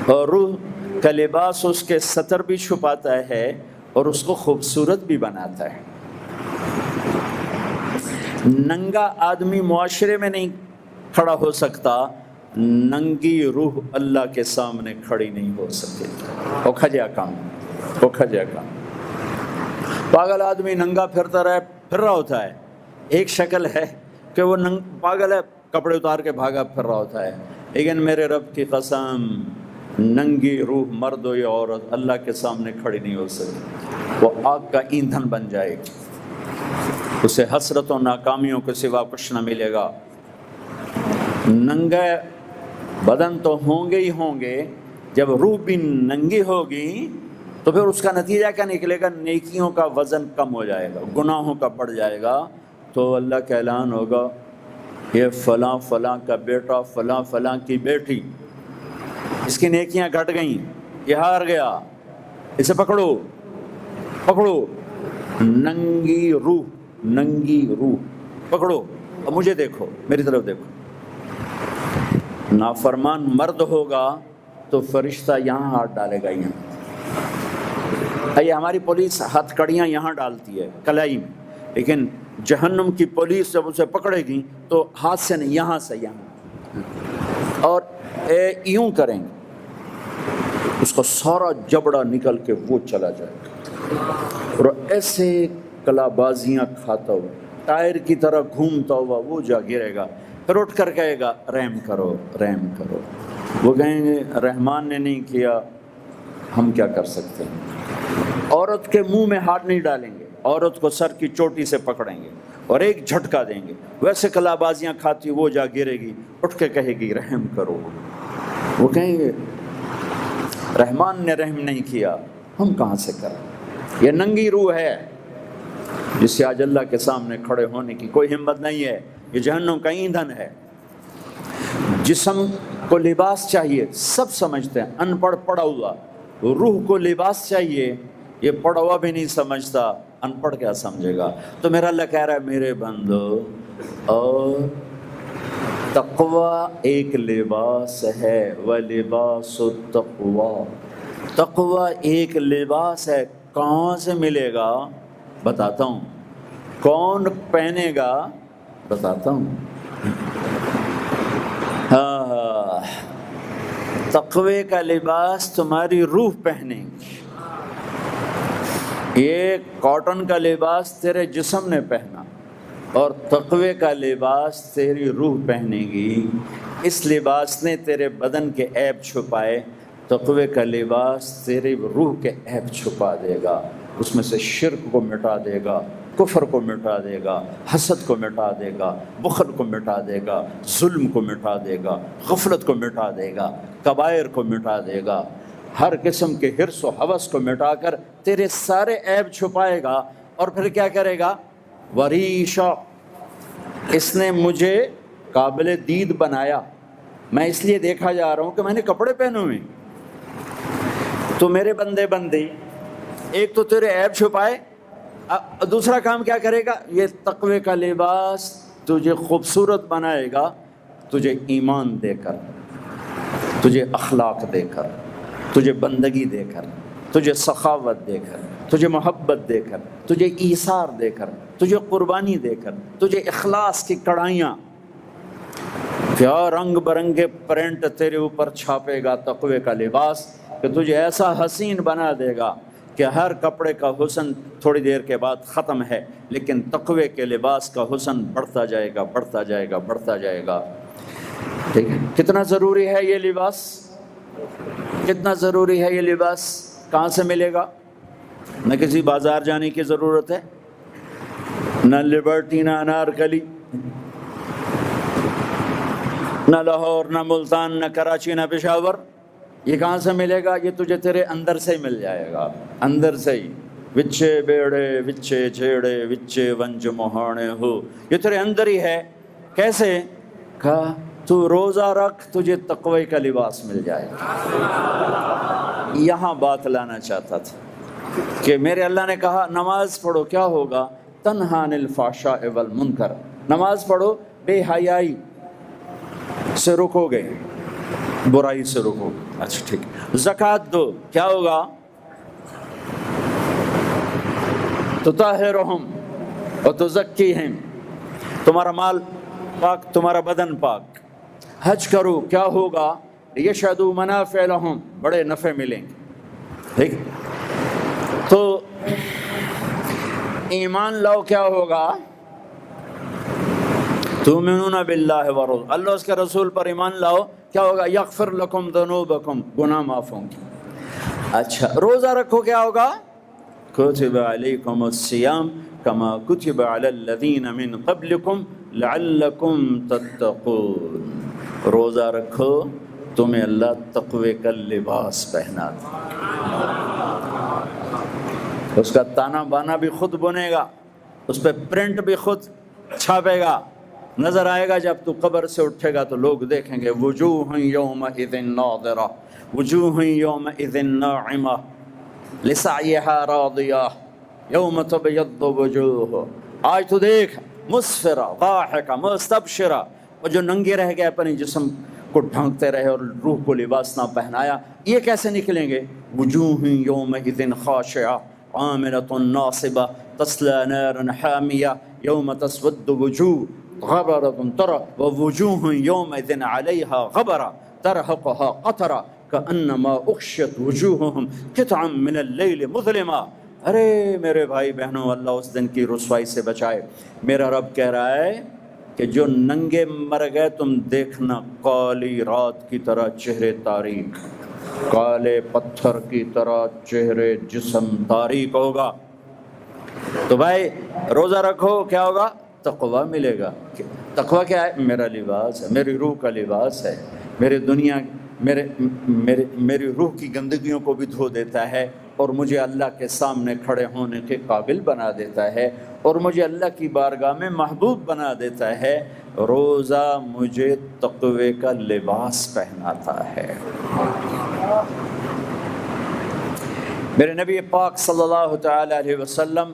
اور روح کا لباس اس کے ستر بھی چھپاتا ہے اور اس کو خوبصورت بھی بناتا ہے۔ ننگا آدمی معاشرے میں نہیں کھڑا ہو سکتا، ننگی روح اللہ کے سامنے کھڑی نہیں ہو سکتی۔ وہ کھجا کام، وہ کھجا کام۔ پاگل آدمی ننگا پھر رہا ہوتا ہے، ایک شکل ہے کہ وہ پاگل ہے، کپڑے اتار کے بھاگا پھر رہا ہوتا ہے، لیکن میرے رب کی قسم ننگی روح مرد ہو یا عورت اللہ کے سامنے کھڑی نہیں ہو سکتی، وہ آگ کا ایندھن بن جائے گی، اسے حسرت و ناکامیوں کے سوا کچھ نہ ملے گا۔ ننگے بدن تو ہوں گے ہی ہوں گے، جب روح بھی ننگی ہوگی تو پھر اس کا نتیجہ کیا نکلے گا؟ نیکیوں کا وزن کم ہو جائے گا، گناہوں کا بڑھ جائے گا، تو اللہ کا اعلان ہوگا یہ فلاں فلاں کا بیٹا، فلاں فلاں کی بیٹی، اس کی نیکیاں گھٹ گئیں، یہ ہار گیا، اسے پکڑو پکڑو۔ ننگی روح، ننگی روح پکڑو، اب مجھے دیکھو، میری طرف دیکھو۔ نافرمان مرد ہوگا تو فرشتہ یہاں ہاتھ ڈالے گا، یہاں۔ یہ ہماری پولیس ہتھ کڑیاں یہاں ڈالتی ہے کلائی میں، لیکن جہنم کی پولیس جب اسے پکڑے گی تو ہاتھ سے نہیں، یہاں سے یہاں، اور یوں کریں گے، اس کا سارا جبڑا نکل کے وہ چلا جائے گا، اور ایسے کلا بازیاں کھاتا ہوا ٹائر کی طرح گھومتا ہوا وہ جا گرے گا، پھر اٹھ کر کہے گا رحم کرو رحم کرو۔ وہ کہیں گے رحمان نے نہیں کیا، ہم کیا کر سکتے ہیں؟ عورت کے منہ میں ہاتھ نہیں ڈالیں گے، عورت کو سر کی چوٹی سے پکڑیں گے اور ایک جھٹکا دیں گے، ویسے کلا بازیاں کھاتی وہ جا گرے گی، اٹھ کے کہے گی رحم کرو۔ وہ کہیں گے رحمان نے رحم نہیں کیا، ہم کہاں سے کریں؟ یہ ننگی روح ہے جس سے آج اللہ کے سامنے کھڑے ہونے کی کوئی ہمت نہیں ہے، یہ جہنم کا ایندھن ہے۔ جسم کو لباس چاہیے، سب سمجھتے ہیں، ان پڑھ پڑھا ہوا، روح کو لباس چاہیے، یہ پڑھا ہوا بھی نہیں سمجھتا، ان پڑھ کیا سمجھے گا؟ تو میرا اللہ کہہ رہا ہے میرے بندو، اور تقوی ایک لباس ہے، وَلِبَاسُ التَّقْوَى، تقوی ایک لباس ہے۔ کہاں سے ملے گا؟ بتاتا ہوں۔ کون پہنے گا؟ بتاتا ہوں۔ ہاں، تقوی کا لباس تمہاری روح پہنے گی، یہ کاٹن کا لباس تیرے جسم نے پہنا، اور تقوی کا لباس تیری روح پہنے گی۔ اس لباس نے تیرے بدن کے عیب چھپائے، تقوی کا لباس تیری روح کے عیب چھپا دے گا، اس میں سے شرک کو مٹا دے گا، کفر کو مٹا دے گا، حسد کو مٹا دے گا، بخل کو مٹا دے گا، ظلم کو مٹا دے گا، غفلت کو مٹا دے گا، کبائر کو مٹا دے گا، ہر قسم کے حرص و ہوس کو مٹا کر تیرے سارے عیب چھپائے گا۔ اور پھر کیا کرے گا؟ وریشا، اس نے مجھے قابل دید بنایا، میں اس لیے دیکھا جا رہا ہوں کہ میں نے کپڑے پہنے ہوئے، تو میرے بندے بندی ایک تو تیرے عیب چھپائے، دوسرا کام کیا کرے گا؟ یہ تقوی کا لباس تجھے خوبصورت بنائے گا، تجھے ایمان دے کر، تجھے اخلاق دے کر، تجھے بندگی دے کر، تجھے سخاوت دے کر، تجھے محبت دے کر، تجھے ایثار دے کر، تجھے قربانی دے کر، تجھے اخلاص کی کڑھائیاں، کیا رنگ برنگے پرنٹ تیرے اوپر چھاپے گا تقوی کا لباس، کہ تجھے ایسا حسین بنا دے گا کہ ہر کپڑے کا حسن تھوڑی دیر کے بعد ختم ہے، لیکن تقوی کے لباس کا حسن بڑھتا جائے گا، بڑھتا جائے گا، بڑھتا جائے گا۔ ٹھیک ہے، کتنا ضروری ہے یہ لباس؟ کتنا ضروری ہے یہ لباس؟ کہاں سے ملے گا؟ نہ کسی بازار جانے کی ضرورت ہے، نہ لبرٹی، نہ انارکلی، نہ لاہور، نہ ملتان، نہ کراچی، نہ پشاور۔ یہ کہاں سے ملے گا؟ یہ تجھے تیرے اندر سے ہی مل جائے گا، اندر سے ہی۔ وچے بیڑے وچے چھیڑے وچے ونج مہانے ہو، یہ تیرے اندر ہی ہے۔ کیسے؟ کہا تو روزہ رکھ، تجھے تقوی کا لباس مل جائے گا۔ یہاں بات لانا چاہتا تھا کہ میرے اللہ نے کہا نماز پڑھو، کیا ہوگا؟ تنہا عن الفحشاء والمنکر، نماز پڑھو، بے حیائی سے رکو گے، برائی سے رکو۔ اچھا ٹھیک، زکوٰۃ دو، کیا ہوگا؟ تطہرہم وتزکیہم، تمہارا مال پاک، تمہارا بدن پاک۔ حج کرو، کیا ہوگا؟ یشہدوا منافع لہم، بڑے نفع ملیں گے۔ ٹھیک، تو ایمان لاؤ، کیا ہوگا؟ تؤمنون باللہ ورسولہ، اللہ اس کے رسول پر ایمان لاؤ، کیا ہوگا؟ یغفر لکم ذنوبکم، گناہ معاف ہوں گے۔ اچھا، روزہ رکھو، کیا ہوگا؟ کتب علیکم الصیام کما کتب علی الذین من قبلکم لعلکم تتقون، روزہ رکھو، تمہیں اللہ تقوی کا لباس پہنا دے، اس کا تانا بانا بھی خود بنے گا، اس پہ پرنٹ بھی خود چھاپے گا، نظر آئے گا۔ جب تو قبر سے اٹھے گا تو لوگ دیکھیں گے وجوہ یومئذ ناظرہ وجوہ یومئذ ناعمہ لسعیہا راضیہ یوم تبیض وجوہ، آج تو دیکھ مسفرہ ضاحکہ مستبشرہ، اور جو ننگے رہ گئے اپنے جسم کو ڈھانکتے رہے اور روح کو لباس نہ پہنایا، یہ کیسے نکلیں گے؟ وجوہ یومئذ خاشعہ عاملۃ ناصبہ تصلی نارا حامیہ یوم تسود وجوہ غبرۃ ترى ووجوہ یومئذ علیہا غبرہ ترہقہا قطرہ کأنما اغشیت وجوہہم قطعا من اللیل مظلما. ارے میرے بھائی بہنوں، اللہ اس دن کی رسوائی سے بچائے. میرا رب کہہ رہا ہے کہ جو ننگے مر گئے تم دیکھنا کالی رات کی طرح چہرے تاریک، کالے پتھر کی طرح چہرے جسم تاریک ہوگا. تو بھائی روزہ رکھو، کیا ہوگا؟ تقویٰ ملے گا. تقویٰ کیا ہے؟ میرا لباس ہے، میری روح کا لباس ہے، میری دنیا میری روح کی گندگیوں کو بھی دھو دیتا ہے، اور مجھے اللہ کے سامنے کھڑے ہونے کے قابل بنا دیتا ہے، اور مجھے اللہ کی بارگاہ میں محبوب بنا دیتا ہے. روزہ مجھے تقوی کا لباس پہناتا ہے. میرے نبی پاک صلی اللہ تعالی علیہ وسلم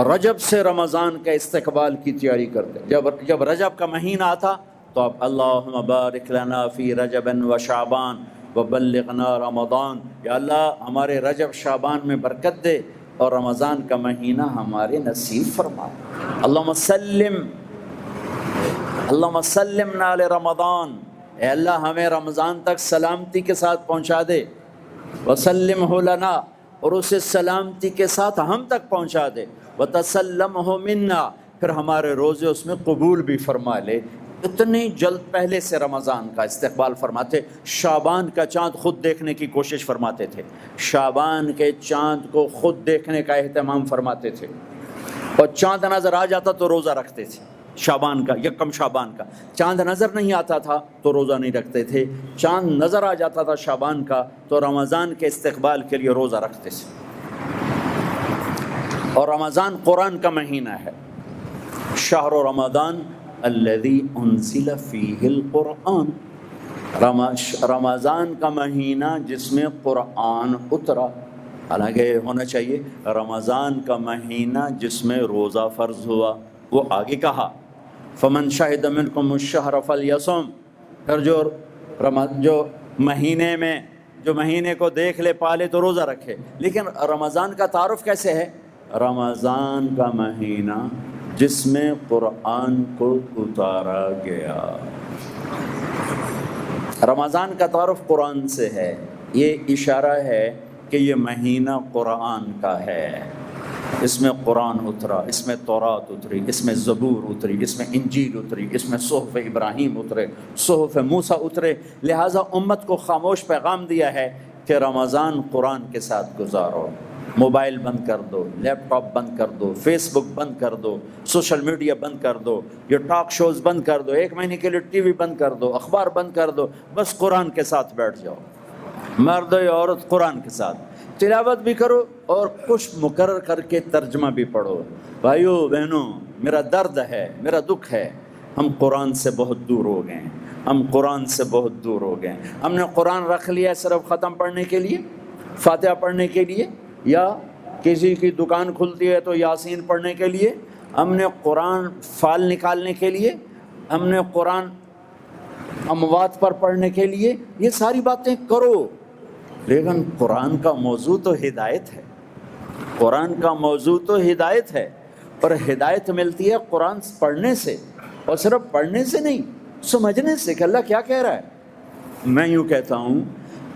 رجب سے رمضان کا استقبال کی تیاری کرتے. جب رجب کا مہینہ آتا تو آپ اللہم بارک لنا فی رجب و شعبان وبلغنا رمضان، یا اللہ ہمارے رجب شعبان میں برکت دے اور رمضان کا مہینہ ہمارے نصیب فرما. اللہم سلمنا لرمضان، اے اللہ ہمیں رمضان تک سلامتی کے ساتھ پہنچا دے. وسلمہ لنا، اور اسے سلامتی کے ساتھ ہم تک پہنچا دے. وتسلمہ منا، پھر ہمارے روزے اس میں قبول بھی فرما لے. اتنی جلد پہلے سے رمضان کا استقبال فرماتے. شعبان کا چاند خود دیکھنے کی کوشش فرماتے تھے، شعبان کے چاند کو خود دیکھنے کا اہتمام فرماتے تھے، اور چاند نظر آ جاتا تو روزہ رکھتے تھے. شعبان کا، یکم شعبان کا چاند نظر نہیں آتا تھا تو روزہ نہیں رکھتے تھے. چاند نظر آ جاتا تھا شعبان کا تو رمضان کے استقبال کے لیے روزہ رکھتے تھے. اور رمضان قرآن کا مہینہ ہے. شہر رمضان الذی انزل فیہ القرآن، رمضان کا مہینہ جس میں قرآن اترا. حالانکہ ہونا چاہیے رمضان کا مہینہ جس میں روزہ فرض ہوا. وہ آگے کہا فمن شہد منکم الشہر فلیصم، پھر جو مہینے کو دیکھ لے پالے تو روزہ رکھے. لیکن رمضان کا تعارف کیسے ہے؟ رمضان کا مہینہ جس میں قرآن کو اتارا گیا. رمضان کا تعارف قرآن سے ہے. یہ اشارہ ہے کہ یہ مہینہ قرآن کا ہے. اس میں قرآن اترا، اس میں تورات اتری، اس میں زبور اتری، اس میں انجیل اتری، اس میں صحف ابراہیم اترے، صحف موسیٰ اترے. لہٰذا امت کو خاموش پیغام دیا ہے کہ رمضان قرآن کے ساتھ گزارو. موبائل بند کر دو، لیپ ٹاپ بند کر دو، فیس بک بند کر دو، سوشل میڈیا بند کر دو، یہ ٹاک شوز بند کر دو، 1 مہینے کے لیے ٹی وی بند کر دو، اخبار بند کر دو. بس قرآن کے ساتھ بیٹھ جاؤ، مرد یا عورت قرآن کے ساتھ تلاوت بھی کرو اور کچھ مقرر کر کے ترجمہ بھی پڑھو. بھائیو بہنوں، میرا درد ہے، میرا دکھ ہے، ہم قرآن سے بہت دور ہو گئے ہیں. ہم قرآن سے بہت دور ہو گئے. ہم نے قرآن رکھ لیا صرف ختم پڑھنے کے لیے، فاتحہ پڑھنے کے لیے، یا کسی کی دکان کھلتی ہے تو یاسین پڑھنے کے لیے. ہم نے قرآن فال نکالنے کے لیے، ہم نے قرآن اموات پر پڑھنے کے لیے. یہ ساری باتیں کرو، لیکن قرآن کا موضوع تو ہدایت ہے. قرآن کا موضوع تو ہدایت ہے، اور ہدایت ملتی ہے قرآن پڑھنے سے، اور صرف پڑھنے سے نہیں، سمجھنے سے کہ اللہ کیا کہہ رہا ہے. میں یوں کہتا ہوں،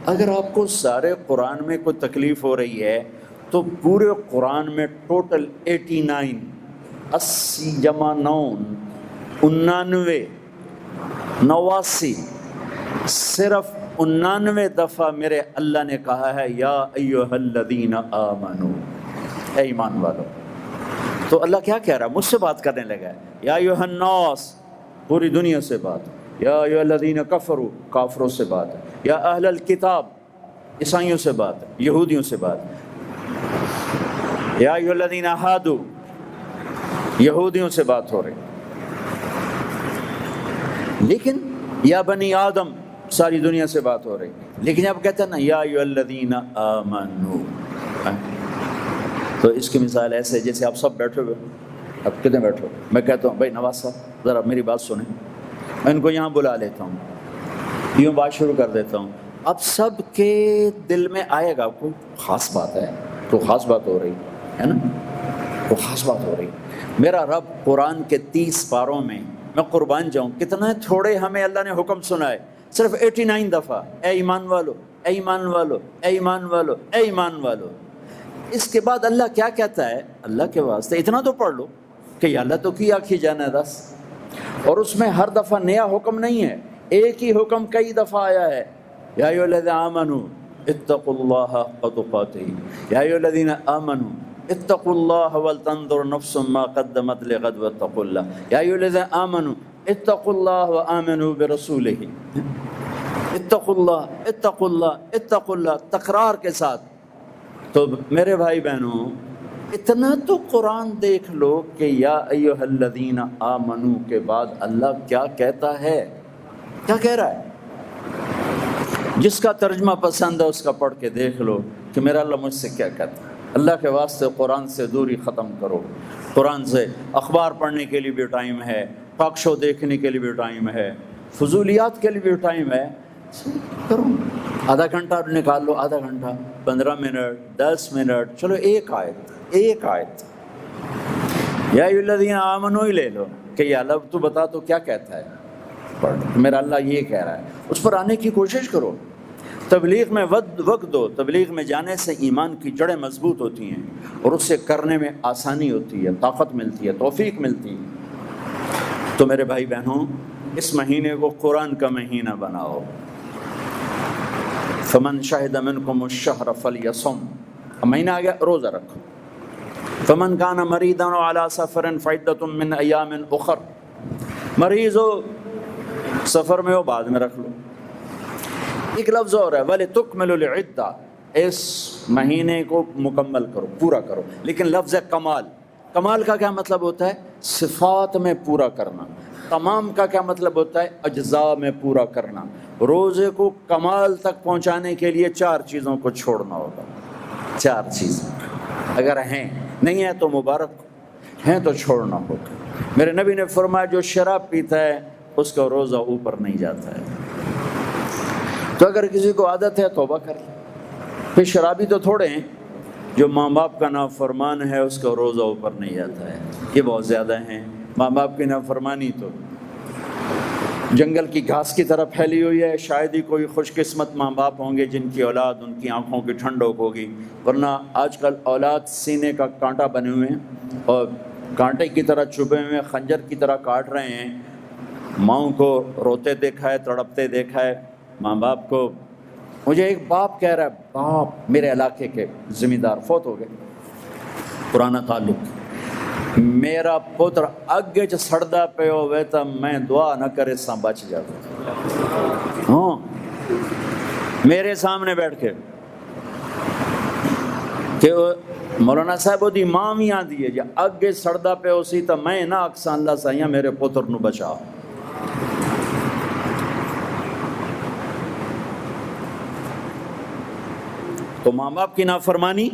اگر آپ کو سارے قرآن میں کوئی تکلیف ہو رہی ہے تو پورے قرآن میں ٹوٹل 89 80 جمع 9 99 89 صرف 99 دفعہ میرے اللہ نے کہا ہے یا ایھا الذین آمنو، اے ایمان والو. تو اللہ کیا کہہ رہا ہے؟ مجھ سے بات کرنے لگا ہے. یا ایھا الناس، پوری دنیا سے بات. یا ایھا الذین کفروا، کافروں سے بات. یا اہل الکتاب، عیسائیوں سے بات، یہودیوں سے بات. یا ایھا الذین ہادوا، یہودیوں سے بات ہو رہی. لیکن یا بنی آدم، ساری دنیا سے بات ہو رہی. لیکن اب کہتے ہیں نا یا ایھا الذین آمنوا، تو اس کی مثال ایسے جیسے آپ سب بیٹھے ہوئے. اب کتنے بیٹھو؟ میں کہتا ہوں بھائی نواز صاحب ذرا میری بات سنیں. میں ان کو یہاں بلا لیتا ہوں، یوں بات شروع کر دیتا ہوں. اب سب کے دل میں آئے گا کوئی خاص بات ہے، تو خاص بات ہو رہی ہے نا، تو خاص بات ہو رہی. میرا رب قرآن کے 30 پاروں میں، میں قربان جاؤں کتنا تھوڑے ہمیں اللہ نے حکم سنائے. صرف 89 دفعہ اے ایمان والو، اے ایمان والو، اے ایمان والو، اے ایمان والو۔ اس کے بعد اللہ کیا کہتا ہے؟ اللہ کے واسطے اتنا تو پڑھ لو کہ یا اللہ تو کیا کی جانا ہے 10۔ اور اس میں ہر دفعہ نیا حکم نہیں ہے، ایک ہی حکم کئی دفعہ آیا ہے۔ یا ایھا الذین آمنوا اتقوا اللہ حق تقاتہ، یا ایھا الذین آمنوا اتقوا اللہ ولتنظر نفس ما قدمت لغد واتقوا اللہ، یا ایھا الذین آمنوا اتقوا اللہ وآمنوا برسولہ۔ اتقوا اللہ، اتقوا اللہ، اتقوا اللہ، تکرار کے ساتھ۔ تو میرے بھائی بہنوں، اتنا تو قرآن دیکھ لو کہ یا ایھا الذین آمنوا کے بعد اللہ کیا کہتا ہے، کیا کہہ رہا ہے۔ جس کا ترجمہ پسند ہے اس کا پڑھ کے دیکھ لو کہ میرا اللہ مجھ سے کیا کہتا ہے۔ اللہ کے واسطے قرآن سے دوری ختم کرو۔ قرآن سے اخبار پڑھنے کے لیے بھی ٹائم ہے، ٹاک شو دیکھنے کے لیے بھی ٹائم ہے، فضولیات کے لیے بھی ٹائم ہے، کرو۔ آدھا گھنٹہ نکال لو، آدھا گھنٹہ، 15 منٹ، 10 منٹ، چلو ایک آیت یا ایھا الذین آمنوا ہی لے لو کہ یا اللہ تو بتا تو کیا کہتا ہے، پڑھ میرا اللہ یہ کہہ رہا ہے، اس پر آنے کی کوشش کرو۔ تبلیغ میں وقت دو۔ تبلیغ میں جانے سے ایمان کی جڑیں مضبوط ہوتی ہیں اور اس سے کرنے میں آسانی ہوتی ہے، طاقت ملتی ہے، توفیق ملتی ہے۔ تو میرے بھائی بہنوں، اس مہینے کو قرآن کا مہینہ بناؤ۔ فمن شہد منکم الشہر فلیصم، مہینہ آ گیا، روزہ رکھو۔ فمن کان مریضا علی سفر فعدۃ من ایام اخر، مریض ہو، سفر میں ہو، بعد میں رکھ لو۔ ایک لفظ اور ہے وَلِتُكْمِلُوا الْعِدَّةَ، اس مہینے کو مکمل کرو، پورا کرو۔ لیکن لفظ کمال، کمال کا کیا مطلب ہوتا ہے؟ صفات میں پورا کرنا۔ تمام کا کیا مطلب ہوتا ہے؟ اجزاء میں پورا کرنا۔ روزے کو کمال تک پہنچانے کے لیے 4 چیزوں کو چھوڑنا ہوگا۔ 4 چیزیں اگر ہیں، نہیں ہے تو مبارک، ہیں تو چھوڑنا ہوگا۔ میرے نبی نے فرمایا جو شراب پیتا ہے اس کا روزہ اوپر نہیں جاتا ہے۔ تو اگر کسی کو عادت ہے توبہ کر لے۔ پھر شرابی تو تھوڑے ہیں، جو ماں باپ کا نافرمان ہے اس کا روزہ اوپر نہیں جاتا ہے، یہ بہت زیادہ ہیں۔ ماں باپ کی نافرمانی تو جنگل کی گھاس کی طرح پھیلی ہوئی ہے۔ شاید ہی کوئی خوش قسمت ماں باپ ہوں گے جن کی اولاد ان کی آنکھوں کی ٹھنڈک ہوگی، ورنہ آج کل اولاد سینے کا کانٹا بنے ہوئے ہیں اور کانٹے کی طرح چبھے ہوئے ہیں، خنجر کی طرح کاٹ رہے ہیں۔ ماؤں کو روتے دیکھا ہے، تڑپتے دیکھا ہے، ماں باپ کو۔ مجھے ایک باپ کہہ رہا ہے، باپ میرے علاقے کے ذمہ دار فوت ہو گئے، پرانا تعلق، میرا پتر اگے چ سڑدا پہ ہوئے تو میں دعا نہ کرے سا بچ جاتا۔ ہاں، میرے سامنے بیٹھ کے کہ مولانا صاحب دی ماں بھی آندی ہے جی اگے سڑدا پہ ہو سی تو میں نہ اکساں اللہ سائیاں میرے پتر نو بچا۔ تو ماں باپ کی نافرمانی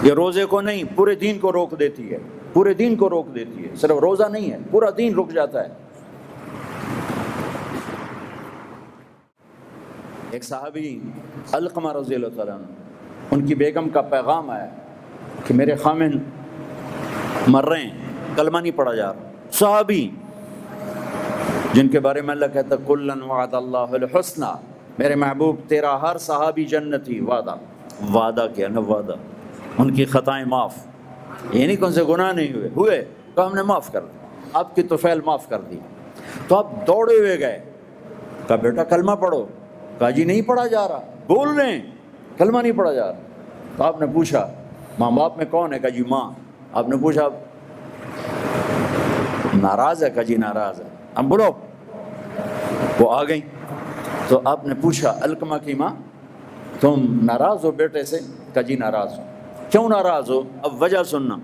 یہ روزے کو نہیں، پورے دین کو روک دیتی ہے، پورے دین کو روک دیتی ہے۔ صرف روزہ نہیں ہے، پورا دین رک جاتا ہے۔ ایک صحابی علقمہ رضی اللہ تعالیٰ عنہ، ان کی بیگم کا پیغام آیا کہ میرے خامن مر رہے ہیں، کلمہ نہیں پڑھا جا رہا۔ صحابی جن کے بارے میں اللہ کہتا ہے کُلًا وعد اللہ الحسنى، میرے محبوب تیرا ہر صحابی جنتی، وعدہ کیا نا، وعدہ، ان کی خطائیں معاف، یہ نہیں کون سے گناہ نہیں ہوئے تو ہم نے معاف کر دی، آپ کی طفیل معاف کر دی۔ تو آپ دوڑے ہوئے گئے، کہا بیٹا کلمہ پڑھو، کہا جی نہیں پڑھا جا رہا، بول رہے ہیں کلمہ نہیں پڑھا جا رہا۔ تو آپ نے پوچھا ماں باپ میں کون ہے؟ کہا جی ماں۔ آپ نے پوچھا ناراض ہے؟ کہا جی ناراض ہے۔ ہم بولو، وہ آ گئیں۔ تو آپ نے پوچھا علقمہ کی ماں تم ناراض ہو بیٹے سے؟ کہا جی ناراض ہو۔ کیوں ناراض ہو؟ اب وجہ سننا،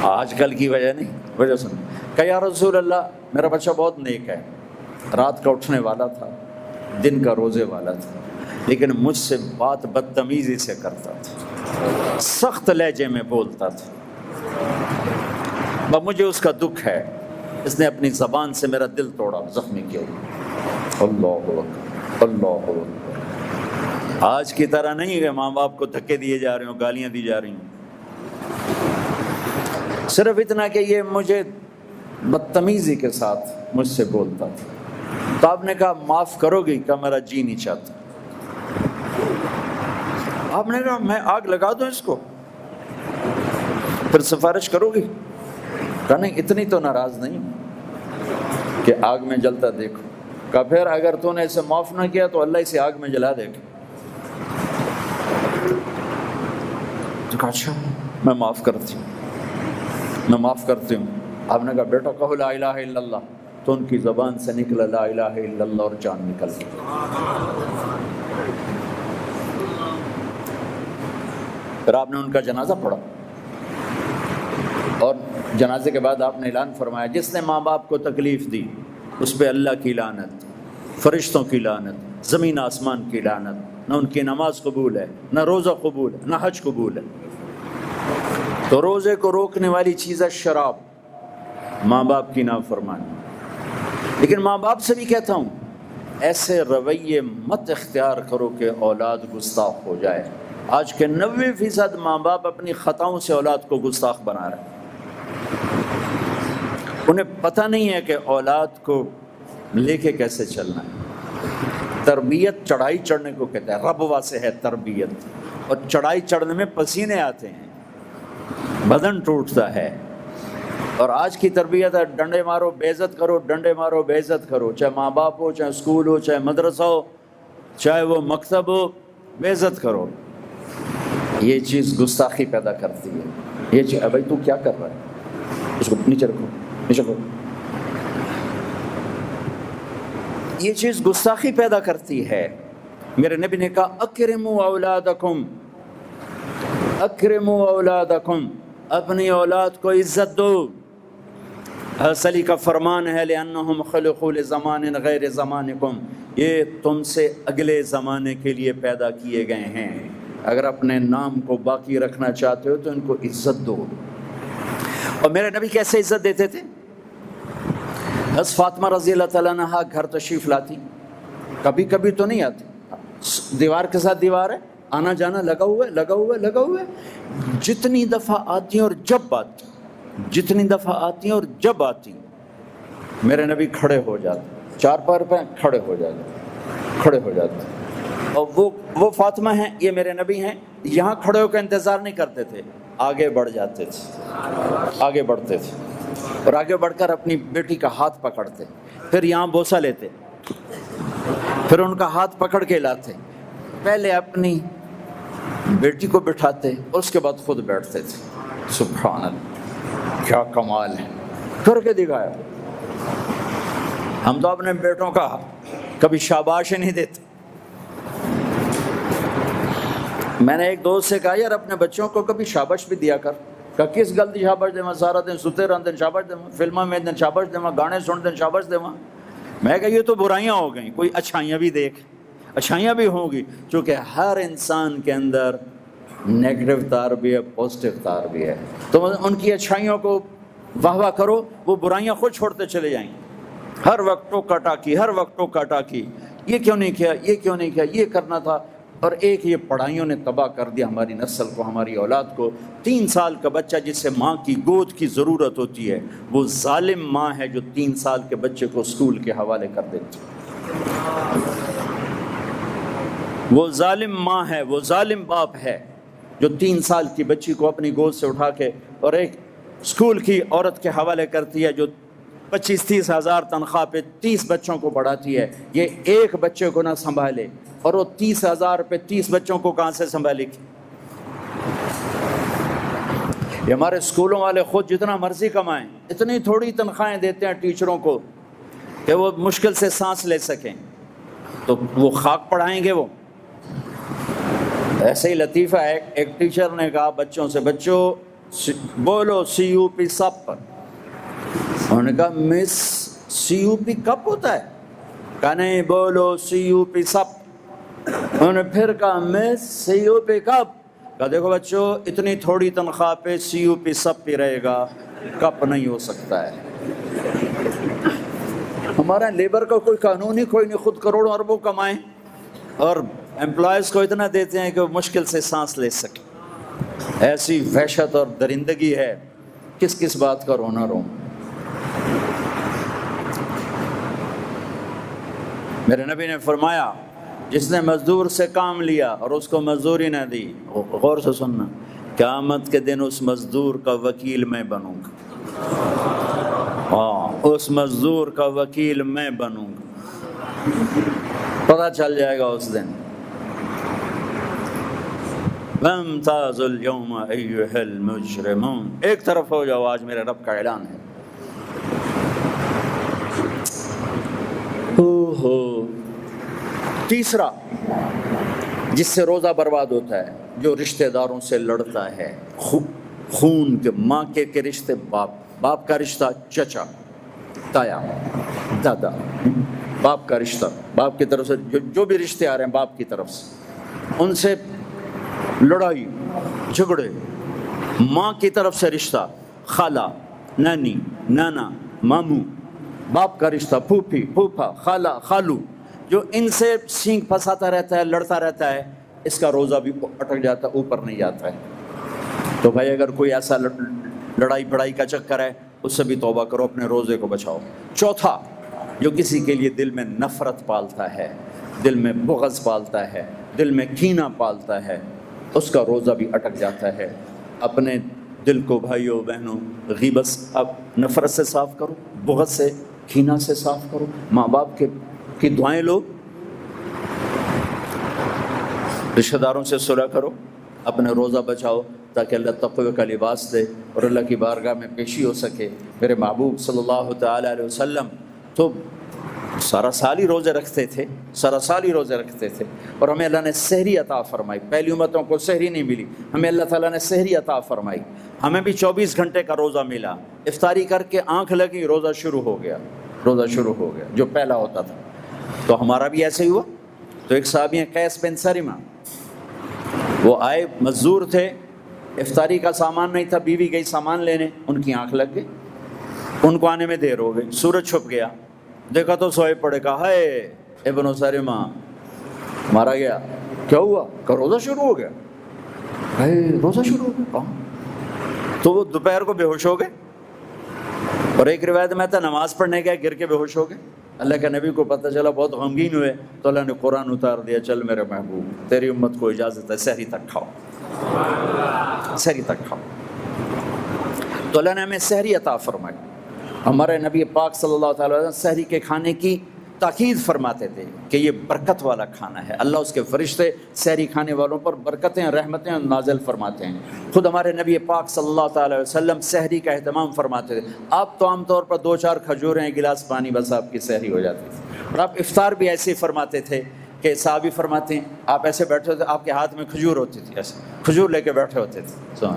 آج کل کی وجہ نہیں، وجہ سننا۔ کہا یا رسول اللہ میرا بچہ بہت نیک ہے، رات کا اٹھنے والا تھا، دن کا روزے والا تھا، لیکن مجھ سے بات بدتمیزی سے کرتا تھا، سخت لہجے میں بولتا تھا، مجھے اس کا دکھ ہے، اس نے اپنی زبان سے میرا دل توڑا، زخمی کیا۔ اللہ اکبر، اللہ اکبر۔ آج کی طرح نہیں کہ ماں باپ کو دھکے دیے جا رہے ہوں، گالیاں دی جا رہی ہوں، صرف اتنا کہ یہ مجھے بدتمیزی کے ساتھ مجھ سے بولتا تھا۔ تو آپ نے کہا معاف کرو گی؟ کہ میرا جی نہیں چاہتا۔ آپ نے کہا میں آگ لگا دوں اس کو؟ پھر سفارش کرو گی؟ کہا نہیں، اتنی تو ناراض نہیں کہ آگ میں جلتا دیکھو۔ کہا پھر اگر تو نے اسے معاف نہ کیا تو اللہ اسے آگ میں جلا دے گا۔ تو کہا اچھا میں معاف کرتی ہوں، میں معاف کرتی ہوں۔ آپ نے کہا بیٹا کہو لا الہ الا اللہ، تو ان کی زبان سے نکلا لا الہ الا اللہ اور جان نکل گئی۔ پھر آپ نے ان کا جنازہ پڑھا، اور جنازے کے بعد آپ نے اعلان فرمایا جس نے ماں باپ کو تکلیف دی اس پہ اللہ کی لعنت، فرشتوں کی لعنت، زمین آسمان کی لعنت، نہ ان کی نماز قبول ہے، نہ روزہ قبول ہے، نہ حج قبول ہے۔ تو روزے کو روکنے والی چیز ہے شراب، ماں باپ کی نافرمانی۔ لیکن ماں باپ سے بھی کہتا ہوں ایسے رویے مت اختیار کرو کہ اولاد گستاخ ہو جائے۔ آج کے 90% ماں باپ اپنی خطاؤں سے اولاد کو گستاخ بنا رہے ہیں۔ انہیں پتہ نہیں ہے کہ اولاد کو لے کے کیسے چلنا ہے۔ تربیت چڑھائی چڑھنے کو کہتا ہے، رب واسے ہے تربیت، اور چڑھائی چڑھنے میں پسینے آتے ہیں، بدن ٹوٹتا ہے۔ اور آج کی تربیت ہے ڈنڈے مارو بے عزت کرو، ڈنڈے مارو بے عزت کرو، چاہے ماں باپ ہو، چاہے اسکول ہو، چاہے مدرسہ ہو، چاہے وہ مکتب ہو، بے عزت کرو۔ یہ چیز گستاخی پیدا کرتی ہے۔ یہ چیز بھائی تو کیا کر رہا ہے، اس کو نیچے رکھو، نیچے رکھو۔ یہ چیز گستاخی پیدا کرتی ہے۔ میرے نبی نے کہا اکرموا اولادکم، اکرموا اولادکم، اپنی اولاد کو عزت دو۔ حضرت علی کا فرمان ہے لأنہم خلقوا لزمان غیر زمانکم، یہ تم سے اگلے زمانے کے لیے پیدا کیے گئے ہیں۔ اگر اپنے نام کو باقی رکھنا چاہتے ہو تو ان کو عزت دو۔ اور میرے نبی کیسے عزت دیتے تھے؟ حضرت فاطمہ رضی اللہ تعالیٰ عنہا گھر تشریف لاتی، کبھی کبھی تو نہیں آتی، دیوار کے ساتھ دیوار ہے، آنا جانا لگا ہوا ہے، لگا ہوا ہے، لگا ہوا ہے۔ جتنی دفعہ آتی ہیں اور جب آتی، جتنی دفعہ آتی ہیں اور جب آتی، میرے نبی کھڑے ہو جاتے، چار پیر پہ کھڑے ہو جاتے، کھڑے ہو جاتے۔ اور وہ فاطمہ ہیں، یہ میرے نبی ہیں، یہاں کھڑے ہو کے انتظار نہیں کرتے تھے، آگے بڑھ جاتے تھے، آگے بڑھتے تھے، اور آگے بڑھ کر اپنی بیٹی کا ہاتھ پکڑتے، پھر یہاں بوسہ لیتے، پھر ان کا ہاتھ پکڑ کے لاتے، پہلے اپنی بیٹی کو بٹھاتے اور اس کے بعد خود بیٹھتے تھے۔ سبحان اللہ، کیا کمال ہے، کر کے دکھایا۔ ہم تو اپنے بیٹوں کا کبھی شاباش نہیں دیتے۔ میں نے ایک دوست سے کہا یار اپنے بچوں کو کبھی شاباش بھی دیا کر۔ کہ کس گل دی شاباش دے سارا دن ستے رہتے شاباش دے، فلموں میں دن شاباش دے، گانے سنتے شاباش دے۔ میں کہا یہ تو برائیاں ہو گئیں، کوئی اچھائیاں بھی دیکھ، اچھائیاں بھی ہوں گی، چونکہ ہر انسان کے اندر نیگیٹو تار بھی ہے، پازیٹیو تار بھی ہے۔ تو ان کی اچھائیوں کو واہ واہ کرو، وہ برائیاں خود چھوڑتے چلے جائیں گے۔ ہر وقت ٹوکا ٹاکی، ہر وقت ٹوکا ٹاکی، یہ کیوں نہیں کیا، یہ کیوں نہیں کیا، یہ کرنا تھا۔ اور ایک یہ پڑھائیوں نے تباہ کر دیا ہماری نسل کو، ہماری اولاد کو۔ 3 سال کا بچہ جسے ماں کی گود کی ضرورت ہوتی ہے، وہ ظالم ماں ہے جو 3 سال کے بچے کو اسکول کے حوالے کر دیتی ہے۔ وہ ظالم ماں ہے، وہ ظالم باپ ہے جو 3 سال کی بچی کو اپنی گود سے اٹھا کے اور ایک اسکول کی عورت کے حوالے کرتی ہے جو 25-30 ہزار تنخواہ پہ 30 بچوں کو پڑھاتی ہے۔ یہ ایک بچے کو نہ سنبھالے، اور وہ 30,000 پہ 30 بچوں کو کہاں سے سنبھالے گی؟ یہ ہمارے اسکولوں والے خود جتنا مرضی کمائیں، اتنی تھوڑی تنخواہیں دیتے ہیں ٹیچروں کو کہ وہ مشکل سے سانس لے سکیں، تو وہ خاک پڑھائیں گے وہ؟ ایسے ہی لطیفہ ہے، ایک ٹیچر نے کہا بچوں سے، بچوں بولو CUP سب پر۔ انہوں نے کہا مس CUP کب ہوتا ہے؟ کہا نہیں، بولو CUP سب۔ انہوں نے پھر کہا مس CUP کب؟ کہا دیکھو بچوں اتنی تھوڑی تنخواہ پہ CUP سب پہ رہے گا، کب نہیں ہو سکتا ہے۔ ہمارا لیبر کا کوئی قانون ہی کوئی نہیں، خود کروڑوں اربوں کمائیں اور امپلائز کو اتنا دیتے ہیں کہ وہ مشکل سے سانس لے سکیں۔ ایسی وحشت اور درندگی ہے، کس کس بات کا رونا رو۔ میرے نبی نے فرمایا جس نے مزدور سے کام لیا اور اس کو مزدوری نہ دی، غور سے سننا، قیامت کے دن اس مزدور کا وکیل میں بنوں گا۔ ہاں، اس مزدور کا وکیل میں بنوں گا، پتہ چل جائے گا اس دن۔ وَامْتَازُوا الْيَوْمَ أَيُّهَا الْمُجْرِمُونَ، ایک طرف ہو جاؤ، آج میرے رب کا اعلان ہے۔ تیسرا جس سے روزہ برباد ہوتا ہے، جو رشتہ داروں سے لڑتا ہے، خون کے، ماں کے رشتے، باپ کا رشتہ، چچا، تایا، دادا، باپ کا رشتہ، باپ کی طرف سے جو بھی رشتے آ رہے ہیں باپ کی طرف سے، ان سے لڑائی جھگڑے، ماں کی طرف سے رشتہ، خالہ، نانی، نانا، ماموں، باپ کا رشتہ، پھوپھی، پھوپھا، خالہ، خالو، جو ان سے سینگ پھنساتا رہتا ہے، لڑتا رہتا ہے، اس کا روزہ بھی اٹک جاتا ہے، اوپر نہیں جاتا ہے۔ تو بھائی اگر کوئی ایسا لڑائی بڑائی کا چکر ہے، اس سے بھی توبہ کرو، اپنے روزے کو بچاؤ۔ چوتھا، جو کسی کے لیے دل میں نفرت پالتا ہے، دل میں بغض پالتا ہے، دل میں کینہ پالتا ہے، اس کا روزہ بھی اٹک جاتا ہے۔ اپنے دل کو بھائیوں بہنوں غیبت، اب نفرت سے صاف کرو، بغض سے، کینہ سے صاف کرو، ماں باپ کی دعائیں لو، رشتہ داروں سے صلح کرو، اپنے روزہ بچاؤ تاکہ اللہ تقوی کا لباس دے اور اللہ کی بارگاہ میں پیشی ہو سکے۔ میرے محبوب صلی اللہ تعالیٰ علیہ وسلم تو سارا سال ہی روزے رکھتے تھے، سارا سال ہی روزے رکھتے تھے، اور ہمیں اللہ نے سحری عطا فرمائی۔ پہلی امتوں کو سحری نہیں ملی، ہمیں اللہ تعالیٰ نے سحری عطا فرمائی۔ ہمیں بھی 24 گھنٹے کا روزہ ملا، افطاری کر کے آنکھ لگی، روزہ شروع ہو گیا، روزہ شروع ہو گیا جو پہلا ہوتا تھا۔ تو ہمارا بھی ایسے ہی ہوا۔ تو ایک صحابی ہیں قیس بن سرمہ، وہ آئے، مزدور تھے، افطاری کا سامان نہیں تھا، بیوی گئی سامان لینے، ان کی آنکھ لگ گئی، ان کو آنے میں دیر ہو گئی، سورج چھپ گیا، دیکھا تو سوئے پڑے، کہا ہے ابن سرمہ مارا گیا۔ کیا ہوا؟ کہ روزہ شروع ہو گیا۔ روزہ شروع ہو گیا کہاں؟ تو وہ دوپہر کو بے ہوش ہو گئے، اور ایک روایت میں تھا نماز پڑھنے گئے، گر کے بے ہوش ہو گئے۔ اللہ کے نبی کو پتہ چلا، بہت غمگین ہوئے، تو اللہ نے قرآن اتار دیا، چل میرے محبوب تیری امت کو اجازت ہے سحری تک کھاؤ، سحری تک کھاؤ۔ تو اللہ نے ہمیں سحری عطا فرمائی۔ ہمارے نبی پاک صلی اللہ تعالیٰ علیہ وسلم سحری کے کھانے کی تاکید فرماتے تھے کہ یہ برکت والا کھانا ہے، اللہ اس کے فرشتے سحری کھانے والوں پر برکتیں، رحمتیں نازل فرماتے ہیں۔ خود ہمارے نبی پاک صلی اللہ تعالیٰ علیہ وسلم سحری کا اہتمام فرماتے تھے۔ آپ تو عام طور پر 2-4 کھجوریں، ایک گلاس پانی، بس آپ کی سحری ہو جاتی تھی، اور آپ افطار بھی ایسے ہی فرماتے تھے کہ صحابی فرماتے ہیں آپ ایسے بیٹھے ہوتے، آپ کے ہاتھ میں کھجور ہوتی تھی، ایسے کھجور لے کے بیٹھے ہوتے تھے،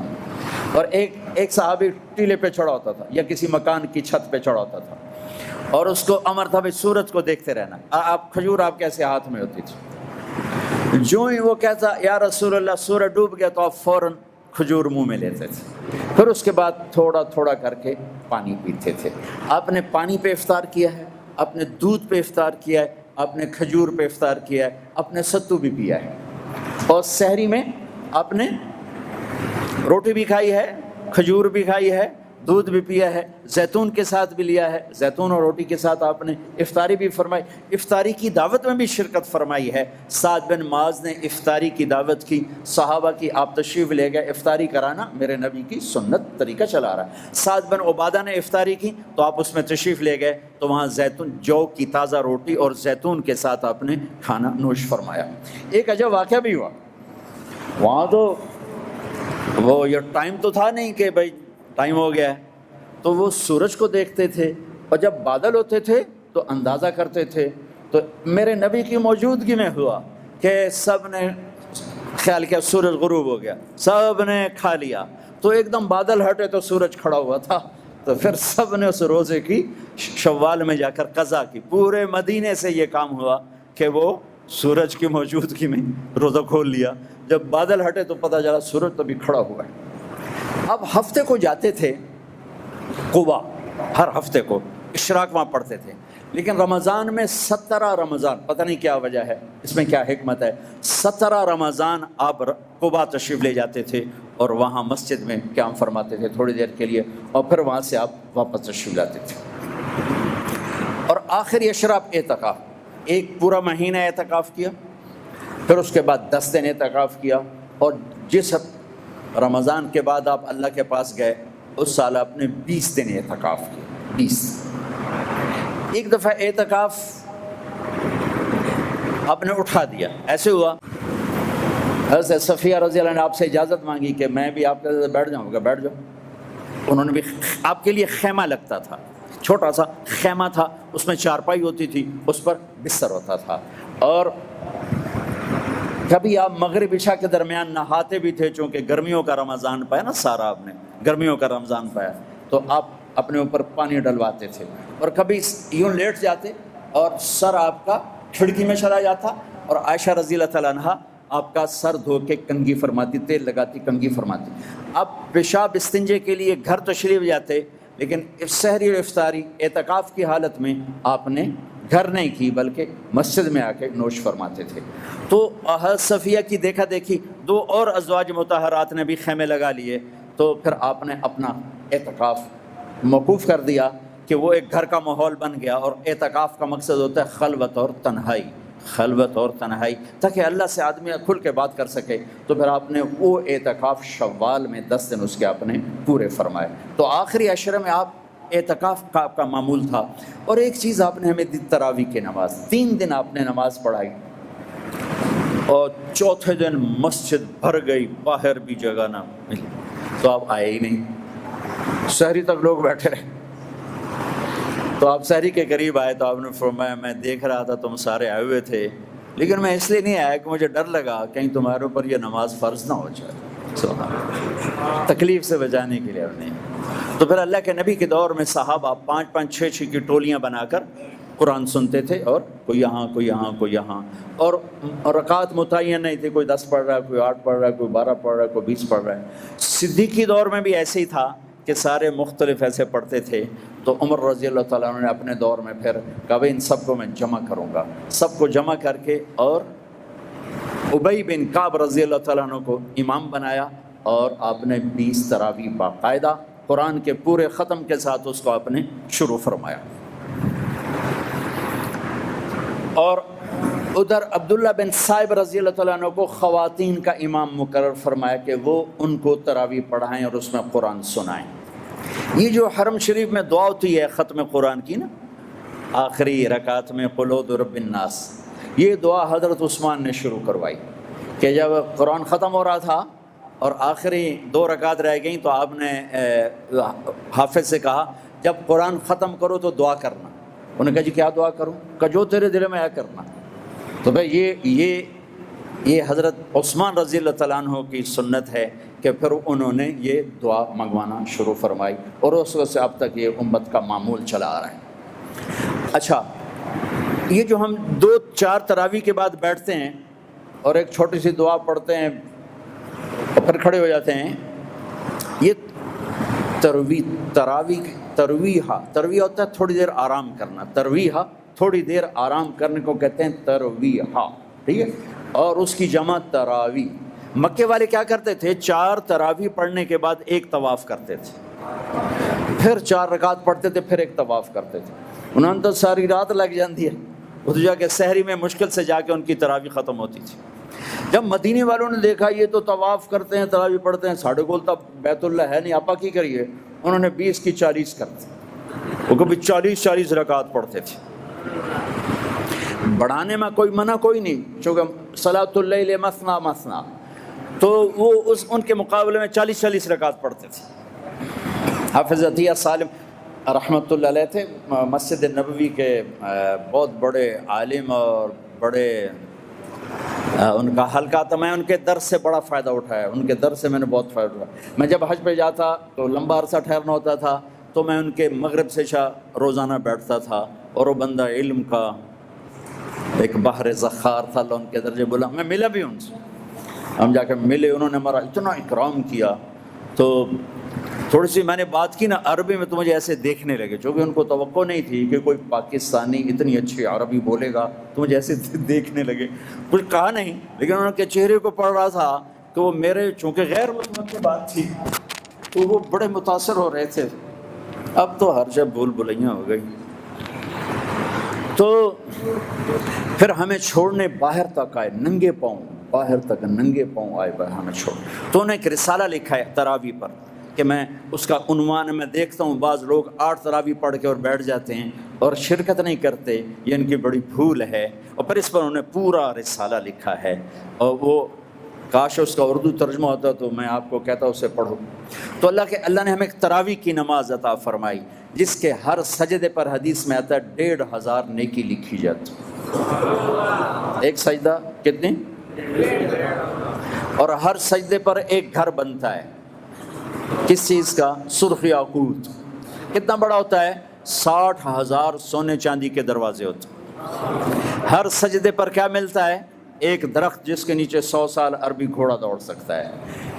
اور ایک صحابی ٹیلے پہ چڑھا ہوتا تھا یا کسی مکان کی چھت پہ چڑھا ہوتا تھا، اور اس کو امر تھا بھائی سورج کو دیکھتے رہنا، آپ کھجور آپ کیسے ہاتھ میں ہوتی تھی۔ جو ہی وہ کہتا یا رسول اللہ سورج ڈوب گیا، تو آپ فوراً کھجور منہ میں لیتے تھے، پھر اس کے بعد تھوڑا تھوڑا کر کے پانی پیتے تھے۔ آپ نے پانی پہ افطار کیا ہے، آپ نے دودھ پہ افطار کیا ہے، آپ نے کھجور پہ افطار کیا ہے، آپ نے ستو بھی پیا ہے، اور سحری میں آپ نے روٹی بھی کھائی ہے، کھجور بھی کھائی ہے، دودھ بھی پیا ہے، زیتون کے ساتھ بھی لیا ہے، زیتون اور روٹی کے ساتھ آپ نے افطاری بھی فرمائی، افطاری کی دعوت میں بھی شرکت فرمائی ہے۔ سعد بن معاذ نے افطاری کی دعوت کی، صحابہ کی، آپ تشریف لے گئے، افطاری کرانا میرے نبی کی سنت طریقہ چلا رہا ہے۔ سعد بن عبادہ نے افطاری کی تو آپ اس میں تشریف لے گئے، تو وہاں زیتون، جو کی تازہ روٹی اور زیتون کے ساتھ آپ نے کھانا نوش فرمایا۔ ایک عجب واقعہ بھی ہوا وہاں، تو وہ یہ ٹائم تو تھا نہیں کہ بھائی ٹائم ہو گیا ہے، تو وہ سورج کو دیکھتے تھے، اور جب بادل ہوتے تھے تو اندازہ کرتے تھے۔ تو میرے نبی کی موجودگی میں ہوا کہ سب نے خیال کیا سورج غروب ہو گیا، سب نے کھا لیا، تو ایک دم بادل ہٹے تو سورج کھڑا ہوا تھا، تو پھر سب نے اس روزے کی شوال میں جا کر قضا کی۔ پورے مدینے سے یہ کام ہوا کہ وہ سورج کی موجودگی میں روزہ کھول لیا، جب بادل ہٹے تو پتہ چلا سورج تو بھی کھڑا ہوا ہے۔ اب ہفتے کو جاتے تھے قبا، ہر ہفتے کو اشراق وہاں پڑھتے تھے، لیکن رمضان میں 17 رمضان، پتہ نہیں کیا وجہ ہے، اس میں کیا حکمت ہے، 17 رمضان آپ قبا تشریف لے جاتے تھے اور وہاں مسجد میں قیام فرماتے تھے تھوڑی دیر کے لیے، اور پھر وہاں سے آپ واپس تشریف لاتے تھے۔ اور آخری اشراق اعتکاف، ایک پورا مہینہ اعتکاف کیا، پھر اس کے بعد 10 دن اعتکاف کیا، اور جس رمضان کے بعد آپ اللہ کے پاس گئے اس سال آپ نے 20 دن اعتکاف کیا، 20۔ ایک دفعہ اعتکاف آپ نے اٹھا دیا، ایسے ہوا حضرت صفیہ رضی اللہ عنہ نے آپ سے اجازت مانگی کہ میں بھی آپ کے ساتھ بیٹھ جاؤں گا، بیٹھ جاؤ۔ انہوں نے بھی آپ کے لیے خیمہ لگتا تھا، چھوٹا سا خیمہ تھا، اس میں چارپائی ہوتی تھی، اس پر بستر ہوتا تھا، اور کبھی آپ مغرب عشاء کے درمیان نہاتے بھی تھے، چونکہ گرمیوں کا رمضان پایا نا، سارا آپ نے گرمیوں کا رمضان پایا، تو آپ اپنے اوپر پانی ڈلواتے تھے، اور کبھی یوں لیٹ جاتے اور سر آپ کا کھڑکی میں چلا جاتا، اور عائشہ رضی اللہ تعالیٰ عنہا آپ کا سر دھو کے کنگھی فرماتی، تیل لگاتی کنگھی فرماتی۔ اب پیشاب استنجے کے لیے گھر تشریف جاتے، لیکن سحری اور افطاری اعتکاف کی حالت میں آپ نے گھر نہیں کی بلکہ مسجد میں آ کے نوش فرماتے تھے۔ تو حضرت صفیہ کی دیکھا دیکھی 2 اور ازواج مطہرات نے بھی خیمے لگا لیے، تو پھر آپ نے اپنا اعتکاف موقوف کر دیا کہ وہ ایک گھر کا ماحول بن گیا، اور اعتکاف کا مقصد ہوتا ہے خلوت اور تنہائی، خلوت اور تنہائی، تاکہ اللہ سے آدمی کھل کے بات کر سکے۔ تو پھر آپ نے وہ اعتکاف شوال میں 10 دن اس کے آپ نے پورے فرمائے۔ تو آخری عشرے میں آپ اعتکاف کا آپ کا معمول تھا۔ اور ایک چیز آپ نے ہمیں دی، تراویح کی نماز، 3 دن آپ نے نماز پڑھائی، اور چوتھے دن مسجد بھر گئی، باہر بھی جگہ نہ ملی، تو آپ آئے ہی نہیں، سحری تک لوگ بیٹھے رہے۔ تو آپ سحری کے قریب آئے تو آپ نے فرمایا میں دیکھ رہا تھا تم سارے آئے ہوئے تھے، لیکن میں اس لیے نہیں آیا کہ مجھے ڈر لگا کہیں تمہارے اوپر یہ نماز فرض نہ ہو جائے، تکلیف سے بچانے کے لیے نہیں۔ تو پھر اللہ کے نبی کے دور میں صحابہ 5-5 6-6 کی ٹولیاں بنا کر قرآن سنتے تھے، اور کوئی یہاں کوئی یہاں کوئی یہاں، اور رکعت متعین نہیں تھی، کوئی 10 پڑھ رہا ہے، کوئی 8 پڑھ رہا ہے، کوئی 12 پڑھ رہا ہے، کوئی 20 پڑھ رہا ہے۔ صدیقی دور میں بھی ایسے ہی تھا کہ سارے مختلف ایسے پڑھتے تھے۔ تو عمر رضی اللہ تعالیٰ عنہ نے اپنے دور میں پھر کہا ان سب کو میں جمع کروں گا، سب کو جمع کر کے، اور ابی بن کعب رضی اللہ تعالیٰ عنہ کو امام بنایا، اور آپ نے 20 تراویح باقاعدہ قرآن کے پورے ختم کے ساتھ اس کو آپ نے شروع فرمایا۔ اور ادھر عبداللہ بن صائب رضی اللہ تعالیٰ عنہ کو خواتین کا امام مقرر فرمایا کہ وہ ان کو تراویح پڑھائیں اور اس میں قرآن سنائیں۔ یہ جو حرم شریف میں دعا ہوتی ہے ختم قرآن کی نا، آخری رکعت میں قل اعوذ برب الناس، یہ دعا حضرت عثمان نے شروع کروائی کہ جب قرآن ختم ہو رہا تھا اور آخری 2 رکعت رہ گئیں، تو آپ نے حافظ سے کہا جب قرآن ختم کرو تو دعا کرنا۔ انہوں نے کہا جی کیا دعا کروں؟ کہ جو تیرے دل میں آیا کرنا۔ تو بھائی یہ حضرت عثمان رضی اللہ تعالیٰ عنہ کی سنت ہے کہ پھر انہوں نے یہ دعا منگوانا شروع فرمائی، اور اس وقت سے اب تک یہ امت کا معمول چلا آ رہا ہے۔ اچھا، یہ جو ہم 2-4 تراویح کے بعد بیٹھتے ہیں اور ایک چھوٹی سی دعا پڑھتے ہیں اور پھر کھڑے ہو جاتے ہیں، یہ ترویح ہوتا ہے تھوڑی دیر آرام کرنا، ترویح تھوڑی دیر آرام کرنے کو کہتے ہیں ترویح، ٹھیک ہے، اور اس کی جمع تراویح۔ مکے والے کیا کرتے تھے، 4 تراویح پڑھنے کے بعد 1 طواف کرتے تھے، پھر 4 رکعت پڑھتے تھے، پھر 1 طواف کرتے تھے۔ انہوں نے تو ساری رات لگ جاتی ہے، وہ تو جا کے سحری میں مشکل سے جا کے ان کی تراویح ختم ہوتی تھی۔ جب مدینے والوں نے دیکھا یہ تو طواف کرتے ہیں، تراویح پڑھتے ہیں، ساڑھے کول تب بیت اللہ ہے نہیں، آپا کی کریے، انہوں نے 20 کی 40 کر دی، وہ کبھی 40 رکعت پڑھتے تھے۔ بڑھانے میں کوئی منع کوئی نہیں، چونکہ صلاۃ اللیل مثنا مثنا، تو وہ ان کے مقابلے میں 40 رکعت پڑھتے تھے۔ حافظ عطیہ سالم رحمۃ اللہ علیہ تھے، مسجد نبوی کے بہت بڑے عالم اور بڑے ان کا حلقہ تھا۔ میں ان کے درس سے بڑا فائدہ اٹھایا، ان کے درس سے میں نے بہت فائدہ اٹھایا۔ میں جب حج پہ جاتا تو لمبا عرصہ ٹھہرنا ہوتا تھا، تو میں ان کے مغرب سے عشاء روزانہ بیٹھتا تھا، اور وہ بندہ علم کا ایک بحر ذخار تھا، اللہ ان کے درجے بولا۔ میں ملا بھی ان سے، ہم جا کے ملے، انہوں نے ہمارا اتنا اکرام کیا۔ تو تھوڑی سی میں نے بات کی نا عربی میں، تو مجھے ایسے دیکھنے لگے، چونکہ ان کو توقع نہیں تھی کہ کوئی پاکستانی اتنی اچھی عربی بولے گا، تو مجھے ایسے دیکھنے لگے۔ کچھ کہا نہیں، لیکن انہوں کے چہرے کو پڑھ رہا تھا کہ وہ میرے چونکہ غیر متوقع بات تھی، تو وہ بڑے متاثر ہو رہے تھے۔ اب تو ہر جب بھول بھلیاں ہو گئی۔ تو پھر ہمیں چھوڑنے باہر تک آئے ننگے پاؤں، باہر تک ننگے پاؤں آئے ہمیں چھوڑ. تو انہوں نے ایک رسالہ لکھا ہے تراویح پر کہ میں اس کا عنوان میں دیکھتا ہوں بعض لوگ 8 تراویح پڑھ کے اور بیٹھ جاتے ہیں اور شرکت نہیں کرتے، یہ ان کی بڑی بھول ہے. اور پھر اس پر انہوں نے پورا رسالہ لکھا ہے، اور وہ کاش اس کا اردو ترجمہ ہوتا تو میں آپ کو کہتا اسے پڑھو. تو اللہ نے ہمیں ایک تراویح کی نماز عطا فرمائی جس کے ہر سجدے پر حدیث میں آتا ہے 1500 نیکی لکھی جاتی. ایک سجدہ کتنی؟ اور ہر سجدے پر ایک گھر بنتا ہے. کس چیز کا؟ سرخ یاقوت. کتنا بڑا ہوتا ہے؟ 60,000 سونے چاندی کے دروازے ہوتے ہیں. ہر سجدے پر کیا ملتا ہے؟ ایک درخت جس کے نیچے 100 سال عربی گھوڑا دوڑ سکتا ہے.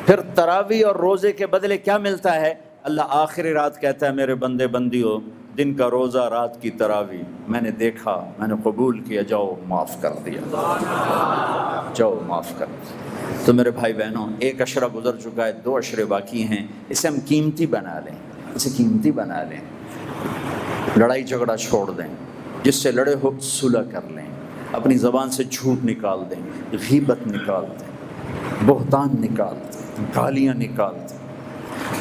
پھر تراویح اور روزے کے بدلے کیا ملتا ہے؟ اللہ آخری رات کہتا ہے میرے بندے بندیو، دن کا روزہ رات کی تراویح میں نے دیکھا، میں نے قبول کیا، جاؤ معاف کر دیا، جاؤ معاف کر دیا. تو میرے بھائی بہنوں، ایک عشرہ گزر چکا ہے، 2 عشرے باقی ہیں. اسے ہم قیمتی بنا لیں، اسے قیمتی بنا لیں. لڑائی جھگڑا چھوڑ دیں، جس سے لڑے ہو صلح کر لیں، اپنی زبان سے جھوٹ نکال دیں، غیبت نکال دیں، بہتان نکال دیں، گالیاں نکال دیں.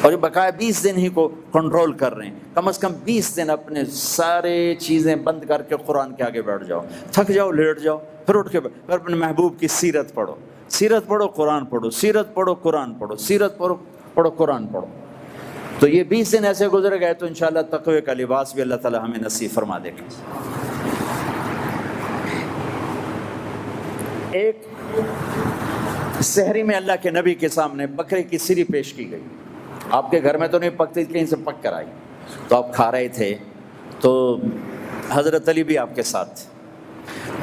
اور یہ بقایا 20 دن ہی کو کنٹرول کر رہے ہیں. کم از کم 20 دن اپنے سارے چیزیں بند کر کے قرآن کے آگے بیٹھ جاؤ. تھک جاؤ لیٹ جاؤ، پھر اٹھ کے پھر اپنے محبوب کی سیرت پڑھو، سیرت پڑھو قرآن پڑھو، سیرت پڑھو قرآن پڑھو، سیرت پڑھو قرآن پڑھو. تو یہ 20 دن ایسے گزر گئے تو انشاءاللہ تقوی کا لباس بھی اللہ تعالی ہمیں نصیب فرما دے گا. ایک سحری میں اللہ کے نبی کے سامنے بکرے کی سری پیش کی گئی. آپ کے گھر میں تو نہیں پکتی، کہیں سے پک کر آئی. تو آپ کھا رہے تھے تو حضرت علی بھی آپ کے ساتھ تھے.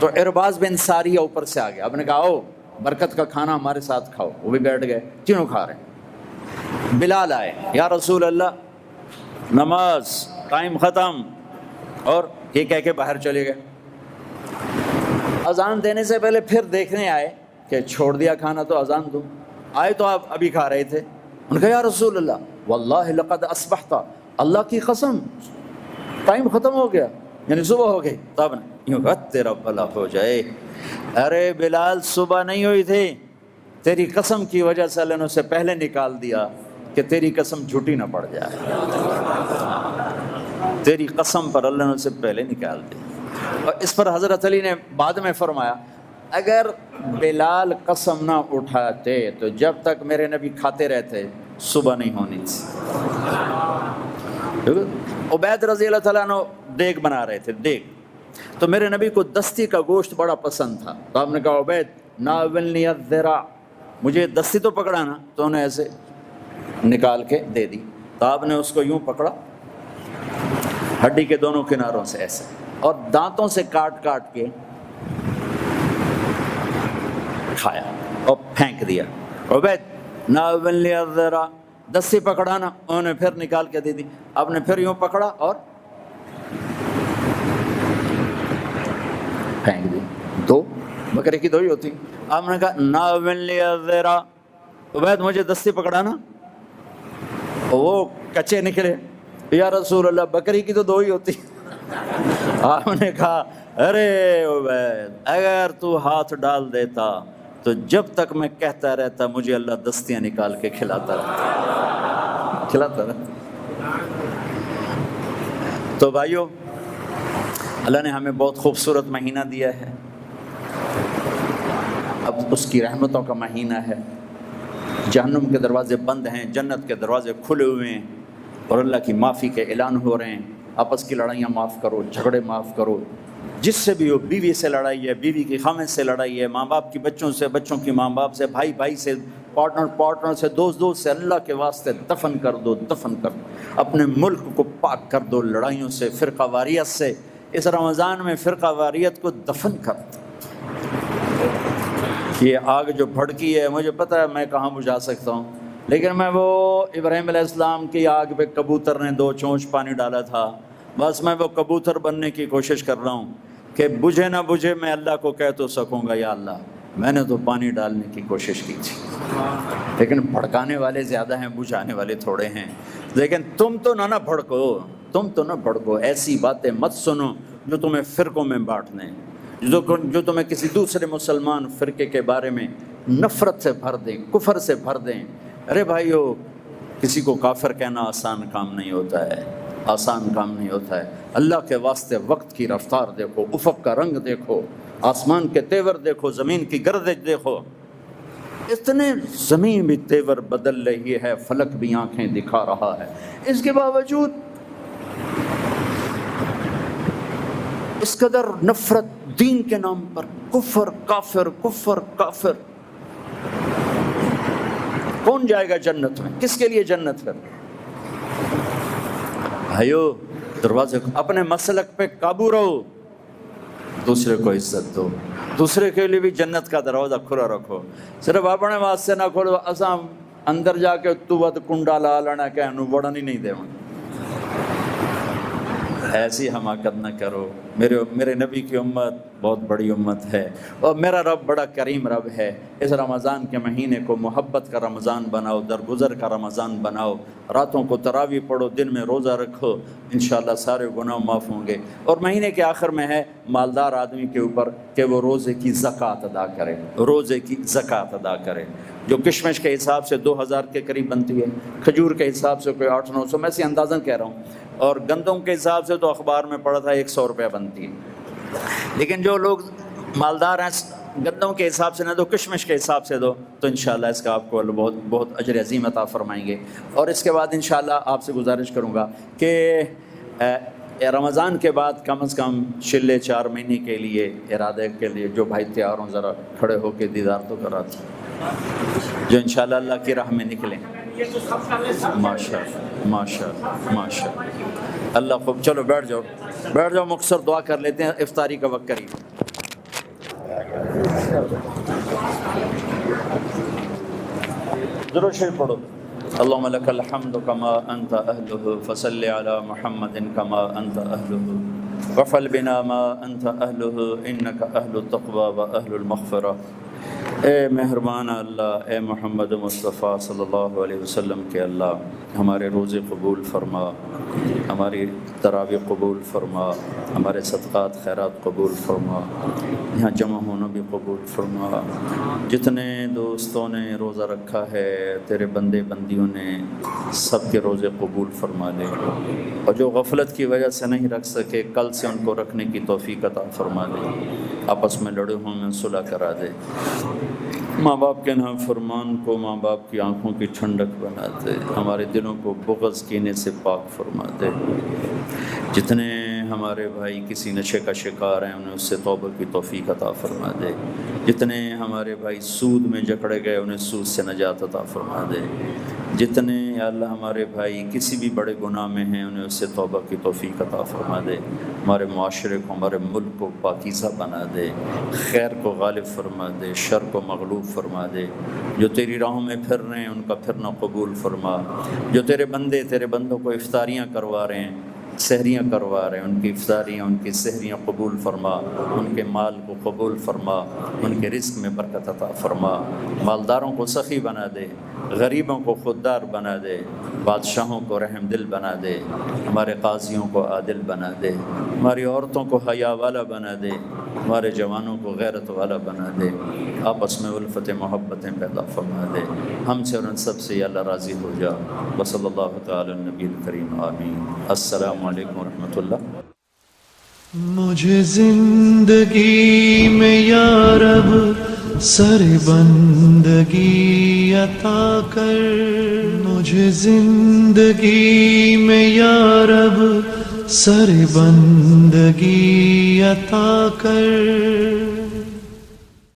تو ارباز بن ساریہ اوپر سے آ گیا. آپ نے کہا آؤ برکت کا کھانا ہمارے ساتھ کھاؤ. وہ بھی بیٹھ گئے، تینوں کھا رہے ہیں. بلال آئے، یا رسول اللہ نماز ٹائم ختم، اور یہ کہہ کے باہر چلے گئے. اذان دینے سے پہلے پھر دیکھنے آئے کہ چھوڑ دیا کھانا تو اذان دو. آئے تو آپ ابھی کھا رہے تھے. انہوں نے کہا یا رسول اللہ واللہ لقد اصبحت، اللہ کی قسم ٹائم ختم ہو گیا، یعنی صبح ہو گئی. تب یوں کہا تیرا بھلا ہو جائے، ارے بلال صبح نہیں ہوئی تھی، تیری قسم کی وجہ سے اللہ نے اسے پہلے نکال دیا کہ تیری قسم جھوٹی نہ پڑ جائے. تیری قسم پر اللہ نے اسے پہلے نکال دیا. اور اس پر حضرت علی نے بعد میں فرمایا اگر بلال قسم نہ اٹھاتے تو جب تک میرے نبی کھاتے رہتے صبح نہیں ہونی تھی. عبید رضی اللہ تعالیٰ عنہ دیگ بنا رہے تھے، دیگ. تو میرے نبی کو دستی کا گوشت بڑا پسند تھا. تو آپ نے کہا عبید ناولنی الذرا، مجھے دستی تو پکڑانا. تو انہیں ایسے نکال کے دے دی. تو آپ نے اس کو یوں پکڑا ہڈی کے دونوں کناروں سے ایسے، اور دانتوں سے کاٹ کاٹ کے کھایا اور پھینک دیا. عبید ناولنی الذرا، دستی پکڑانا. انہوں نے پھر نکال کے دے دی. آپ نے پھر یوں پکڑا اور پھینک دی. 2 بکرے کی 2 ہی ہوتی. آپ نے کہا ناولنی الذرا، عبید مجھے دستی پکڑانا. وہ کچے نکلے، یا رسول اللہ بکری کی تو 2 ہی ہوتی. آپ نے کہا ارے عبید اگر تو ہاتھ ڈال دیتا تو جب تک میں کہتا رہتا مجھے اللہ دستیاں نکال کے کھلاتا رہتا. تو بھائیو، اللہ نے ہمیں بہت خوبصورت مہینہ دیا ہے. اب اس کی رحمتوں کا مہینہ ہے. جہنم کے دروازے بند ہیں، جنت کے دروازے کھلے ہوئے ہیں، اور اللہ کی معافی کے اعلان ہو رہے ہیں. آپس کی لڑائیاں معاف کرو، جھگڑے معاف کرو. جس سے بھی ہو، بیوی سے لڑائی ہے، بیوی کی خامد سے لڑائی ہے، ماں باپ کی بچوں سے، بچوں کی ماں باپ سے، بھائی بھائی سے، پارٹنر سے، دوست سے، اللہ کے واسطے دفن کر دو. اپنے ملک کو پاک کر دو لڑائیوں سے، فرقہ واریت سے. اس رمضان میں فرقہ واریت کو دفن کر دو. یہ آگ جو بھڑکی ہے، مجھے پتہ ہے میں کہاں بجھا سکتا ہوں، لیکن میں وہ ابراہیم علیہ السلام کی آگ پہ کبوتر نے 2 چونچ پانی ڈالا تھا، بس میں وہ کبوتر بننے کی کوشش کر رہا ہوں کہ بجھے نہ بجھے میں اللہ کو کہہ تو سکوں گا یا اللہ میں نے تو پانی ڈالنے کی کوشش کی تھی. لیکن بھڑکانے والے زیادہ ہیں، بجھانے والے تھوڑے ہیں. لیکن تم تو نہ بھڑکو، ایسی باتیں مت سنو جو تمہیں فرقوں میں بانٹ دیں. جو تمہیں کسی دوسرے مسلمان فرقے کے بارے میں نفرت سے بھر دیں، کفر سے بھر دیں۔ ارے بھائیو، کسی کو کافر کہنا آسان کام نہیں ہوتا ہے، آسان کام نہیں ہوتا ہے۔ اللہ کے واسطے وقت کی رفتار دیکھو، افق کا رنگ دیکھو، آسمان کے تیور دیکھو، زمین کی گردش دیکھو، اتنے زمین بھی تیور بدل رہی ہے، فلک بھی آنکھیں دکھا رہا ہے، اس کے باوجود اس قدر نفرت دین کے نام پر، کفر کافر کفر کافر۔ کون جائے گا جنت میں؟ کس کے لیے جنت ہے؟ بھائیو، دروازے اپنے مسلک پہ قابو رہو، دوسرے کو عزت دو، دوسرے کے لیے بھی جنت کا دروازہ کھلا رکھو۔ صرف اپنے واسطے نہ کھولو، اساں اندر جا کے تو ود کنڈا لا لینا کہ انو وڑن ہی نہیں دیون۔ ایسی حماقت نہ کرو۔ میرے نبی کی امت بہت بڑی امت ہے، اور میرا رب بڑا کریم رب ہے۔ اس رمضان کے مہینے کو محبت کا رمضان بناؤ، درگزر کا رمضان بناؤ، راتوں کو تراویح پڑھو، دن میں روزہ رکھو، انشاءاللہ سارے گناہ معاف ہوں گے۔ اور مہینے کے آخر میں ہے مالدار آدمی کے اوپر کہ وہ روزے کی زکوٰۃ ادا کرے، روزے کی زکوٰۃ ادا کرے، جو کشمش کے حساب سے 2000 کے قریب بنتی ہے، کھجور کے حساب سے کوئی 800-900، میں سے اندازاً کہہ رہا ہوں، اور گندم کے حساب سے تو اخبار میں پڑھا تھا 100 روپے بنتی ہے۔ لیکن جو لوگ مالدار ہیں گندم کے حساب سے نہ دو، کشمش کے حساب سے دو، تو انشاءاللہ اس کا آپ کو اللہ بہت بہت اجر عظیم عطا فرمائیں گے۔ اور اس کے بعد انشاءاللہ آپ سے گزارش کروں گا کہ رمضان کے بعد کم از کم چلے 4 مہینے کے لیے ارادے کے لیے جو بھائی تیار ہوں، ذرا کھڑے ہو کے دیدار تو کراتے، جو انشاءاللہ اللہ کی راہ میں نکلیں۔ ماشاءاللہ ماشاءاللہ ماشاءاللہ، اللہ خوب۔ چلو بیٹھ جاؤ مختصر دعا کر لیتے ہیں، افطاری کا وقت قریب۔ درود شریف پڑھو۔ اللهم لك الحمد كما أنت أهله فصل على محمد كما أنت أهله وفعل بنا ما أنت أهله إنك أهل التقوى وأهل المغفرة۔ اے مہربان اللہ، اے محمد مصطفیٰ صلی اللہ علیہ وسلم کے اللہ، ہمارے روزے قبول فرما، ہماری تراویح قبول فرما، ہمارے صدقات خیرات قبول فرما، یہاں جمع ہونا بھی قبول فرما۔ جتنے دوستوں نے روزہ رکھا ہے، تیرے بندے بندیوں نے، سب کے روزے قبول فرما لے، اور جو غفلت کی وجہ سے نہیں رکھ سکے، کل سے ان کو رکھنے کی توفیق عطا فرما دے، آپس میں لڑے ہوں میں صلح کرا دے۔ ماں باپ کے نافرمان کو ماں باپ کی آنکھوں کی ٹھنڈک بنا دے، ہمارے دلوں کو بغض کینے سے پاک فرما دے۔ جتنے ہمارے بھائی کسی نشے کا شکار ہیں، انہیں اس سے توبہ کی توفیق عطا فرما دے۔ جتنے ہمارے بھائی سود میں جکڑے گئے، انہیں سود سے نجات عطا فرما دے۔ جتنے یا اللہ ہمارے بھائی کسی بھی بڑے گناہ میں ہیں، انہیں اس سے توبہ کی توفیق عطا فرما دے۔ ہمارے معاشرے کو، ہمارے ملک کو پاکیزہ بنا دے، خیر کو غالب فرما دے، شر کو مغلوب فرما دے۔ جو تیری راہوں میں پھر رہے ہیں، ان کا پھرنا قبول فرما۔ جو تیرے بندوں کو افطاریاں کروا رہے ہیں، سحریاں کروا رہے ہیں، ان کی افطاریاں، ان کی سحریاں قبول فرما، ان کے مال کو قبول فرما، ان کے رزق میں برکت عطا فرما۔ مالداروں کو سخی بنا دے، غریبوں کو خوددار بنا دے، بادشاہوں کو رحم دل بنا دے، ہمارے قاضیوں کو عادل بنا دے، ہماری عورتوں کو حیا والا بنا دے، ہمارے جوانوں کو غیرت والا بنا دے، آپس میں الفت محبتیں پیدا فرما دے۔ ہم سے اور ان سب سے یا اللہ راضی ہو جا۔ وصلی اللہ تعالی النبی الکریم، آمین۔ السلام علیکم ورحمۃ اللہ۔ مجھے زندگی میں یا رب سر بندگی عطا کر، مجھے زندگی میں یا رب سر بندگی عطا کر۔